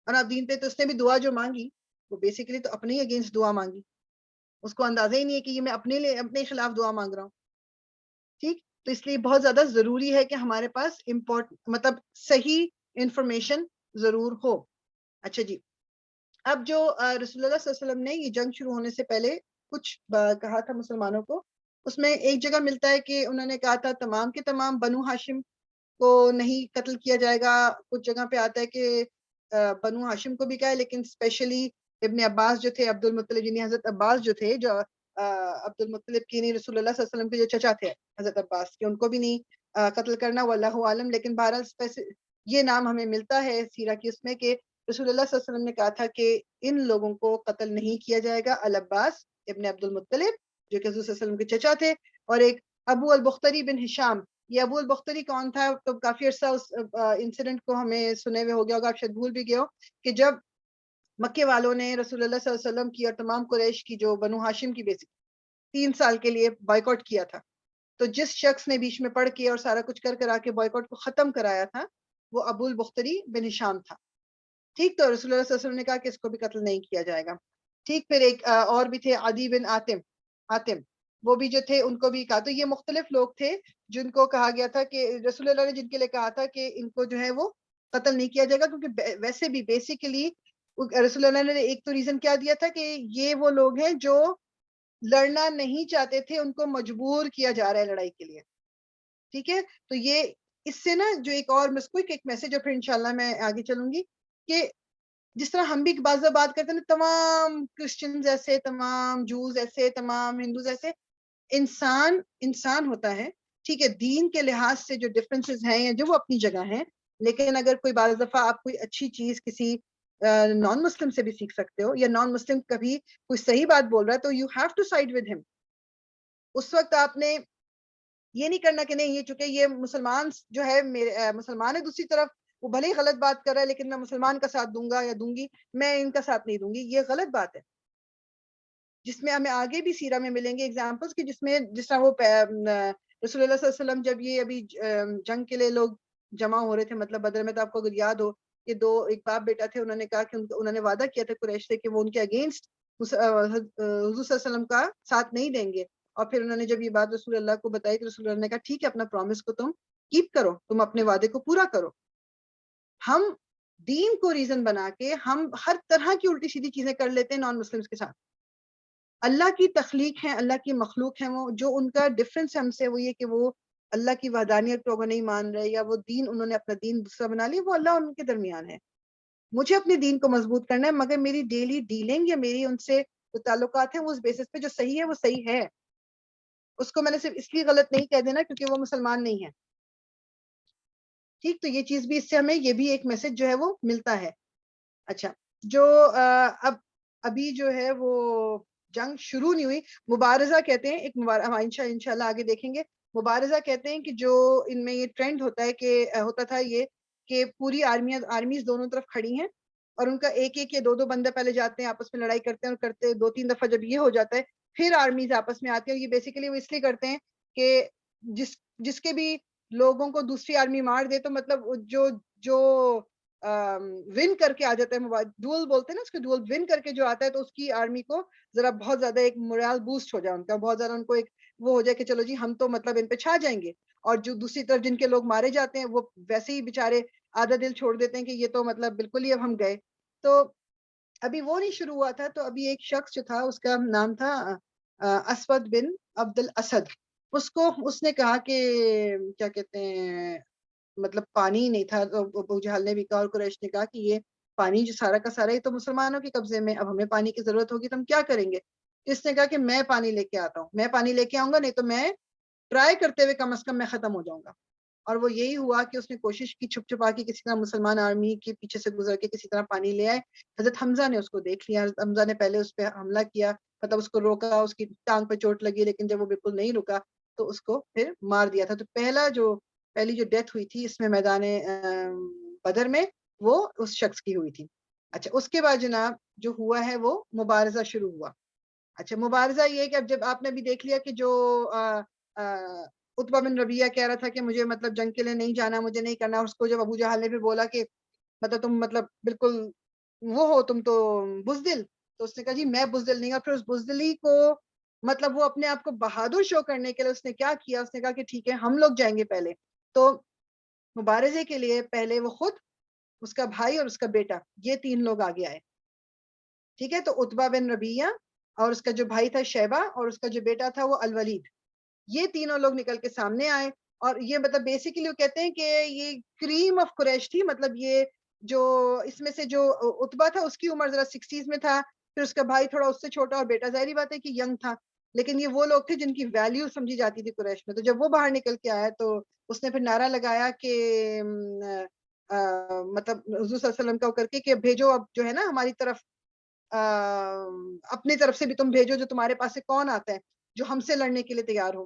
اور آپ دین پہ تو اس نے بھی دعا جو مانگی وہ بیسیکلی تو اپنے ہی اگینسٹ دعا مانگی، اس کو اندازہ ہی نہیں ہے کہ یہ میں اپنے لیے اپنے خلاف دعا مانگ رہا ہوں. ٹھیک، تو اس لیے بہت زیادہ ضروری ہے کہ ہمارے پاس مطلب صحیح انفارمیشن ضرور ہو. اچھا جی، اب جو رسول اللہ صلی اللہ علیہ وسلم نے یہ جنگ شروع ہونے سے پہلے کچھ کہا تھا مسلمانوں کو، اس میں ایک جگہ ملتا ہے کہ انہوں نے کہا تھا تمام کے تمام بنو ہاشم کو نہیں قتل کیا جائے گا. کچھ جگہ پہ آتا ہے کہ بنو ہاشم کو بھی کہا ہے، لیکن اسپیشلی ابن عباس جو تھے، عبد المطلب یعنی حضرت عباس جو تھے، جو عبد المطلب کی نہیں رسول اللہ صلی اللہ علیہ وسلم کے جو چچا تھے حضرت عباس کے، ان کو بھی نہیں قتل کرنا، واللہ عالم. لیکن بہرحال یہ نام ہمیں ملتا ہے سیرہ کی اس میں کہ رسول اللہ صلی اللہ علیہ وسلم نے کہا تھا کہ ان لوگوں کو قتل نہیں کیا جائے گا. العباس ابن عبد المطلب جو کہ حضور صلی اللہ علیہ وسلم کے چچا تھے، اور ایک ابو البختری بن ہشام. یہ ابو البختری کون تھا؟ تو کافی عرصہ اس انسیڈنٹ کو ہمیں سنے ہوئے ہو گیا ہوگا، آپ شاید بھول بھی گئے ہو، کہ جب مکے والوں نے رسول اللہ صلی اللہ علیہ وسلم کی اور تمام قریش کی جو بنو ہاشم کی بیسک 3 سال کے لیے بائیکاٹ کیا تھا، تو جس شخص نے بیچ میں پڑھ کے اور سارا کچھ کر آ کے بائیکاٹ کو ختم کرایا تھا وہ ابو البختری بن ہشام تھا. ٹھیک، تو رسول اللہ صلی اللہ علیہ وسلم نے کہا کہ اس کو بھی قتل نہیں کیا جائے گا. ٹھیک، پھر ایک اور بھی تھے عدی بن عاتم، وہ بھی جو تھے ان کو بھی کہا. تو یہ مختلف لوگ تھے جن کو کہا گیا تھا کہ رسول اللہ نے جن کے لیے کہا تھا کہ ان کو جو ہے وہ قتل نہیں کیا جائے گا، کیونکہ ویسے بھی بیسیکلی رسول اللہ نے ایک تو ریزن کیا دیا تھا کہ یہ وہ لوگ ہیں جو لڑنا نہیں چاہتے تھے، ان کو مجبور کیا جا رہا ہے لڑائی کے لیے. ٹھیک ہے، تو یہ اس سے نا جو ایک اور مسکوک ایک میسج ہے، پھر انشاءاللہ میں آگے چلوں گی، کہ جس طرح ہم بھی بعض بات کرتے ہیں نا، تمام کرسچنز ایسے، تمام جوز ایسے، تمام ہندوز ایسے. انسان ہوتا ہے ٹھیک ہے دین کے لحاظ سے جو ڈفرینسز ہیں یا جو وہ اپنی جگہ ہیں, لیکن اگر کوئی بعض دفعہ آپ کوئی اچھی چیز کسی نان مسلم سے بھی سیکھ سکتے ہو, یا نان مسلم کبھی کوئی صحیح بات بول رہا ہے تو you have to side with ہم. اس وقت آپ نے یہ نہیں کرنا کہ نہیں یہ چونکہ یہ مسلمان جو ہے مسلمان ہے دوسری طرف وہ بھلے ہی غلط بات کر رہا ہے لیکن میں مسلمان کا ساتھ دوں گا یا دوں گی, میں ان کا ساتھ نہیں دوں گی, یہ غلط بات ہے. جس میں ہمیں آگے بھی سیرہ میں ملیں گے ایگزامپلس کہ جس میں جس طرح وہ رسول اللہ صلی اللہ علیہ وسلم جب یہ ابھی جنگ کے لیے لوگ جمع ہو رہے تھے, مطلب بدر میں, تو آپ کو اگر یاد ہو کہ ایک باپ بیٹا تھے, انہوں نے کہا کہ انہوں نے وعدہ کیا تھا قریش سے کہ وہ ان کے اگینسٹ حضور صلی اللہ علیہ وسلم کا ساتھ نہیں دیں گے, اور پھر انہوں نے جب یہ بات رسول اللہ کو بتائی تو رسول اللہ نے کہا ٹھیک ہے اپنا پرومس کو تم کیپ کرو, تم اپنے وعدے کو پورا کرو. ہم دین کو ریزن بنا کے ہم ہر طرح کی الٹی سیدھی چیزیں کر لیتے ہیں نان مسلمس کے ساتھ. اللہ کی تخلیق ہے, اللہ کی مخلوق ہے, وہ جو ان کا ڈفرینس ہے ہم سے وہ یہ کہ وہ اللہ کی وحدانیت کو نہیں مان رہے, یا وہ دین انہوں نے اپنا دین دوسرا بنا لیا, وہ اللہ ان کے درمیان ہے. مجھے اپنے دین کو مضبوط کرنا ہے, مگر میری ڈیلی ڈیلنگ یا میری ان سے جو تعلقات ہیں وہ اس بیسس پہ جو صحیح ہے وہ صحیح ہے. اس کو میں نے صرف اس لیے غلط نہیں کہہ دینا کیونکہ وہ مسلمان نہیں ہے. ٹھیک, تو یہ چیز بھی اس سے ہمیں یہ بھی ایک میسج جو ہے وہ ملتا ہے. اچھا, جو ابھی جو ہے وہ جنگ شروع نہیں ہوئی, مبارزہ کہتے ہیں, ایک انشاءاللہ آگے دیکھیں گے. مبارزہ کہتے ہیں کہ جو ان میں یہ ٹرینڈ ہوتا ہے کہ ہوتا تھا یہ کہ پوری آرمیز دونوں طرف کھڑی ہیں اور ان کا ایک ایک یا دو بندے پہلے جاتے ہیں, آپس میں لڑائی کرتے ہیں, اور کرتے 2-3 دفعہ جب یہ ہو جاتا ہے پھر آرمیز آپس میں آتی ہیں. اور یہ بیسیکلی وہ اس لیے کرتے ہیں کہ جس کے بھی لوگوں کو دوسری آرمی مار دے تو مطلب جو ون کر کے آ جاتا ہے, ڈول بولتے ہیں نا اس کو, ڈول ون کر کے جو آتا ہے تو اس کی آرمی کو ذرا بہت زیادہ ایک مورال بوسٹ ہو جائے, ان کا بہت زیادہ ان کو ایک وہ ہو جائے کہ چلو جی ہم تو مطلب ان پہ چھا جائیں گے. اور جو دوسری طرف جن کے لوگ مارے جاتے ہیں وہ ویسے ہی بےچارے آدھا دل چھوڑ دیتے ہیں کہ یہ تو مطلب بالکل ہی اب ہم گئے. تو ابھی وہ نہیں شروع ہوا تھا, تو ابھی ایک شخص جو تھا اس کا نام تھا اسود بن عبد الاسد. اس نے کہا کہ کیا کہتے ہیں مطلب پانی نہیں تھا, تو ابو جہل نے بھی کہا اور قریش نے کہا کہ یہ پانی جو سارا کا سارا یہ تو مسلمانوں کے قبضے میں, اب ہمیں پانی کی ضرورت ہوگی تو ہم کیا کریں گے. اس نے کہا کہ میں پانی لے کے آتا ہوں, میں پانی لے کے آؤں گا, نہیں تو میں ٹرائی کرتے ہوئے کم از کم میں ختم ہو جاؤں گا. اور وہ یہی ہوا کہ اس نے کوشش کی چھپ چھپا کے کسی طرح مسلمان آرمی کے پیچھے سے گزر کے کسی طرح پانی لے آئے. حضرت حمزہ نے اس کو دیکھ لیا, حضرت حمزہ نے پہلے اس پہ حملہ کیا, مطلب اس کو روکا, اس کی ٹانگ پہ چوٹ لگی, لیکن جب وہ بالکل نہیں رکا تو اس کو پھر مار دیا تھا. تو پہلی جو ڈیتھ ہوئی تھی اس میں میدان بدر میں وہ اس شخص کی ہوئی تھی. اچھا, اس کے بعد جناب جو ہوا ہے وہ مبارزہ شروع ہوا. اچھا, مبارزہ یہ کہ اب جب آپ نے بھی دیکھ لیا کہ جو عتبہ بن ربیعہ کہہ رہا تھا کہ مجھے مطلب جنگ کے لیے نہیں جانا, مجھے نہیں کرنا, اس کو جب ابو جہل نے بھی بولا کہ مطلب تم مطلب بالکل وہ ہو, تم تو بزدل, تو اس نے کہا جی میں بزدل نہیں. اور پھر اس بزدلی کو مطلب وہ اپنے آپ کو بہادر شو کرنے کے لیے اس نے کیا کیا, اس نے کہا کہ ٹھیک ہے ہم لوگ جائیں گے پہلے. تو مبارزے کے لیے پہلے وہ خود, اس کا بھائی اور اس کا بیٹا, یہ 3 لوگ آگے آئے. ٹھیک ہے, تو عتبہ بن ربیعہ اور اس کا جو بھائی تھا شیبہ اور اس کا جو بیٹا تھا وہ الولید, یہ تینوں لوگ نکل کے سامنے آئے. اور یہ مطلب بیسیکلی وہ کہتے ہیں کہ یہ کریم آف قریش تھی, مطلب یہ جو اس میں سے جو عتبہ تھا اس کی عمر ذرا 60s میں تھا, پھر اس کا بھائی تھوڑا اس سے چھوٹا, اور بیٹا ظاہری بات ہے کہ ینگ تھا, لیکن یہ وہ لوگ تھے جن کی ویلیو سمجھی جاتی تھی قریش میں. تو جب وہ باہر نکل کے آیا تو اس نے پھر نعرہ لگایا کہ مطلب حضور صلی اللہ علیہ وسلم کا کر کے کہ بھیجو اب جو ہے نا ہماری طرف, اپنی طرف سے بھی تم بھیجو, جو تمہارے پاس سے کون آتا ہے جو ہم سے لڑنے کے لیے تیار ہو.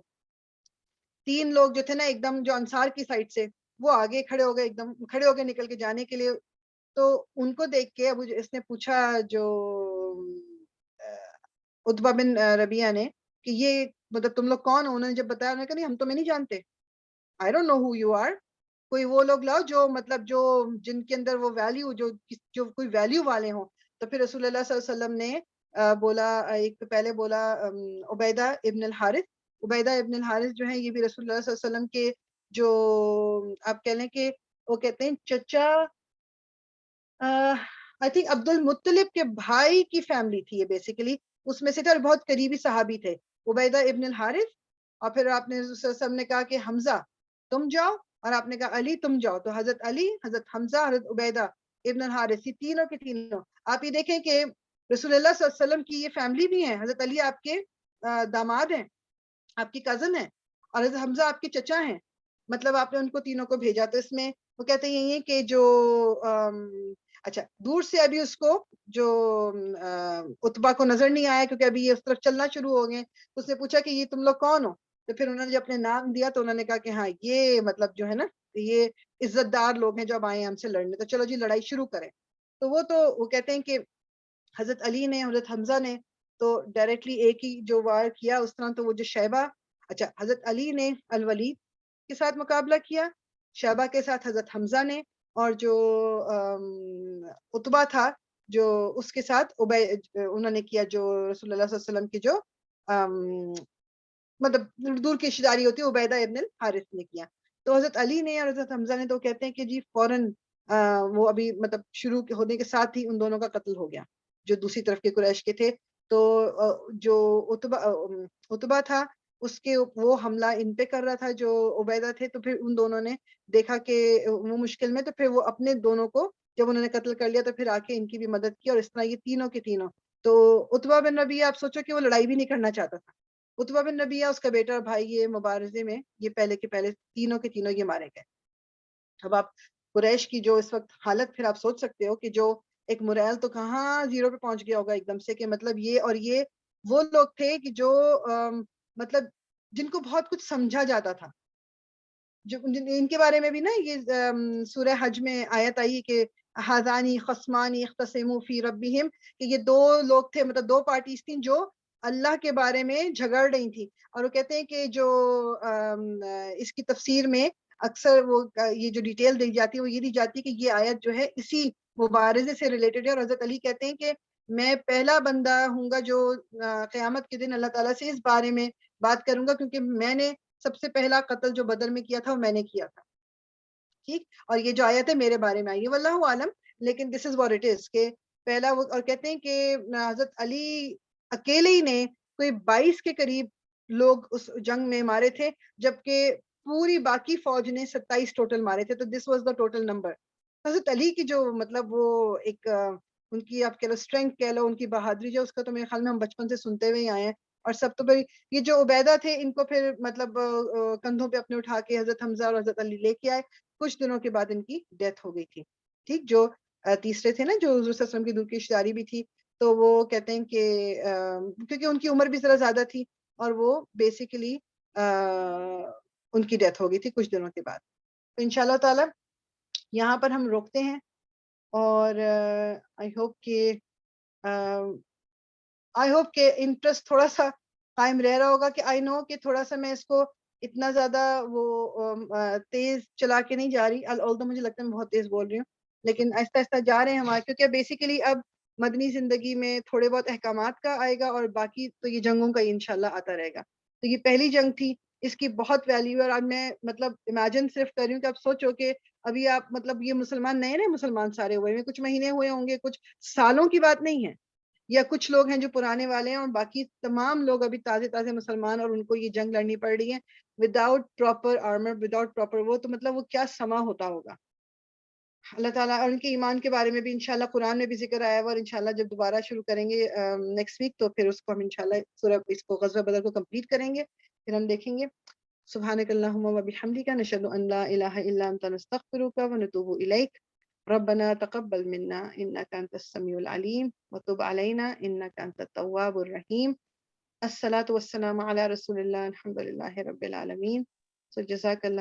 3 لوگ جو تھے نا ایک دم جو انصار کی سائڈ سے وہ آگے کھڑے ہو گئے, ایک دم کھڑے ہو گئے نکل کے جانے کے لیے. تو ان کو دیکھ کے اب اس نے پوچھا جو عتبہ بن ربیعہ نے کہ یہ مطلب تم لوگ کون ہو. انہوں نے جب بتایا, انہوں نے کہا نہیں ہم تمہیں نہیں جانتے, I don't know who you are. کوئی وہ لوگ لاؤ جو مطلب جو جن کے اندر وہ ویلیو جو کوئی ویلیو والے ہوں. تو پھر رسول اللہ صلی اللہ علیہ وسلم نے بولا, ایک پہلے بولا عبیدہ ابن الحارث. عبیدہ ابن الحارث جو ہیں یہ بھی رسول اللہ صلی اللہ علیہ وسلم کے جو آپ کہہ لیں کہ وہ کہتے ہیں چچا, آئی تھنک عبد المطلب کے بھائی کی فیملی تھی یہ بیسیکلی, اس میں سے تھے اور بہت قریبی صحابی تھے عبیدہ ابن الحارث. اور پھر آپ نے رسول اللہ علیہ وسلم نے کہا کہ حمزہ تم جاؤ, اور آپ نے کہا علی تم جاؤ. تو حضرت علی, حضرت حمزہ, حضرت عبیدہ ابن الحارث, یہ تینوں کے تینوں. آپ یہ دیکھیں کہ رسول اللہ صلی اللہ علیہ وسلم کی یہ فیملی بھی ہے, حضرت علی آپ کے داماد ہیں, آپ کی کزن ہیں, اور حضرت حمزہ آپ کے چچا ہیں, مطلب آپ نے ان کو تینوں کو بھیجا. تو اس میں وہ کہتے ہیں یہی ہے کہ جو اچھا دور سے ابھی اس کو جو اتبا کو نظر نہیں آیا کیونکہ ابھی یہ اس طرف چلنا شروع ہو گئے, اس نے پوچھا کہ یہ تم لوگ کون ہو؟ تو پھر انہوں نے جب اپنے نام دیا تو انہوں نے کہا کہ ہاں یہ مطلب جو ہے نا یہ عزت دار لوگ ہیں جو اب آئے ہیں ہم سے لڑنے, تو چلو جی لڑائی شروع کریں. تو وہ کہتے ہیں کہ حضرت علی نے حضرت حمزہ نے تو ڈائریکٹلی ایک ہی جو وار کیا اس طرح. تو وہ جو شیبہ, اچھا حضرت علی نے الولید کے ساتھ مقابلہ کیا, شیبہ کے ساتھ حضرت حمزہ نے, اور جو اتبا تھا جو اس کے ساتھ انہوں نے کیا جو رسول اللہ صلی اللہ علیہ وسلم کی جو مطلب دور کی رشتے داری ہوتی ہے عبیدہ ابن الحارث نے کیا. تو حضرت علی نے اور حضرت حمزہ نے تو کہتے ہیں کہ جی فوراً وہ ابھی مطلب شروع ہونے کے ساتھ ہی ان دونوں کا قتل ہو گیا جو دوسری طرف کے قریش کے تھے. تو جو اتبا تھا اس کے وہ حملہ ان پہ کر رہا تھا جو عبیدہ تھے, تو پھر ان دونوں نے دیکھا کہ وہ مشکل میں, تو پھر وہ اپنے دونوں کو جب انہوں نے قتل کر لیا تو پھر آ کے ان کی بھی مدد کی, اور اس طرح یہ تینوں کے تینوں. تو اتبا بن ربیعہ آپ سوچو کہ وہ لڑائی بھی نہیں کرنا چاہتا تھا. اتبا بن ربیعہ اس کا بیٹا اور بھائی یہ مبارزے میں یہ پہلے کے پہلے تینوں کے تینوں یہ مارے گئے. اب آپ قریش کی جو اس وقت حالت پھر آپ سوچ سکتے ہو کہ جو ایک مریل تو کہاں زیرو پہ پہنچ گیا ہوگا ایک دم سے, کہ مطلب یہ وہ لوگ تھے کہ جو مطلب جن کو بہت کچھ سمجھا جاتا تھا. جو ان کے بارے میں بھی نا یہ سورہ حج میں آیت آئی کہ حاذانی خصمانی اختصموا فی ربہم, کہ یہ دو لوگ تھے, مطلب دو پارٹیز تھیں جو اللہ کے بارے میں جھگڑ رہی تھی. اور وہ کہتے ہیں کہ جو اس کی تفسیر میں اکثر وہ یہ جو ڈیٹیل دی جاتی ہے وہ یہ دی جاتی ہے کہ یہ آیت جو ہے اسی مبارزے سے ریلیٹڈ ہے. اور حضرت علی کہتے ہیں کہ میں پہلا بندہ ہوں گا جو قیامت کے دن اللہ تعالیٰ سے اس بارے میں بات کروں گا, کیونکہ میں نے سب سے پہلا قتل جو بدر میں کیا تھا وہ میں نے کیا تھا. ٹھیک, اور یہ جو آیت ہے میرے بارے میں آئی ہے, واللہ عالم, لیکن دس از واٹ اٹ از کہ پہلا وہ. اور کہتے ہیں کہ حضرت علی اکیلے ہی نے کوئی 22 کے قریب لوگ اس جنگ میں مارے تھے, جبکہ پوری باقی فوج نے 27 ٹوٹل مارے تھے. تو this was the total number. حضرت علی کی جو مطلب وہ ایک ان کی آپ کہہ لو اسٹرینتھ کہہ لو, ان کی بہادری جو اس کا تو میرے خیال میں ہم بچپن سے سنتے ہوئے آئے ہیں. اور سب تو بڑی یہ جو عبیدہ تھے ان کو پھر مطلب کندھوں پہ اپنے اٹھا کے حضرت حمزہ اور حضرت علی لے کے آئے. کچھ دنوں کے بعد ان کی ڈیتھ ہو گئی تھی. ٹھیک, جو تیسرے تھے نا جو حضور صلی اللہ علیہ وسلم کی دور کی رشتے داری بھی تھی, تو وہ کہتے ہیں کہ کیونکہ ان کی عمر بھی ذرا زیادہ تھی اور وہ بیسیکلی ان کی ڈیتھ ہو گئی تھی کچھ دنوں کے بعد. تو انشاءاللہ تعالی یہاں پر ہم روکتے ہیں, اور آئی ہوپ کہ انٹرسٹ تھوڑا سا قائم رہ رہا ہوگا, کہ آئی نو کہ تھوڑا سا میں اس کو اتنا زیادہ وہ تیز چلا کے نہیں جا رہی, although مجھے لگتا ہے میں بہت تیز بول رہی ہوں, لیکن آہستہ آہستہ جا رہے ہیں ہمارے, کیونکہ بیسیکلی اب مدنی زندگی میں تھوڑے بہت احکامات کا آئے گا اور باقی تو یہ جنگوں کا انشاءاللہ آتا رہے گا. تو یہ پہلی جنگ تھی, اس کی بہت ویلیو ہے. اور اب میں مطلب امیجن صرف کر رہی ہوں کہ آپ سوچو کہ ابھی آپ مطلب یہ مسلمان نئے مسلمان سارے ہوئے ہیں, کچھ مہینے ہوئے ہوں گے, کچھ سالوں کی بات نہیں ہے, یا کچھ لوگ ہیں جو پرانے والے ہیں, اور باقی تمام لوگ ابھی تازے مسلمان, اور ان کو یہ جنگ لڑنی پڑ رہی ہے without proper armour, without proper وہ, تو مطلب وہ کیا سما ہوتا ہوگا. اللہ تعالیٰ, اور ان کے ایمان کے بارے میں بھی انشاءاللہ قرآن میں بھی ذکر آیا ہوا, اور انشاءاللہ جب دوبارہ شروع کریں گے نیکسٹ ویک تو پھر اس کو ہم انشاءاللہ سورہ اس کو غزوہ بدر کو کمپلیٹ کریں گے, پھر ہم دیکھیں گے. سبحانک اللہم و بحمدک نشہد ان لا الہ الا انت نستغفرک و نتوب الیک. ربنا تقبل منا انك انت السميع العليم وتب علينا انك انت التواب الرحيم. الصلاة والسلام على رسول الله, الحمد لله رب العالمين. So جزاک اللہ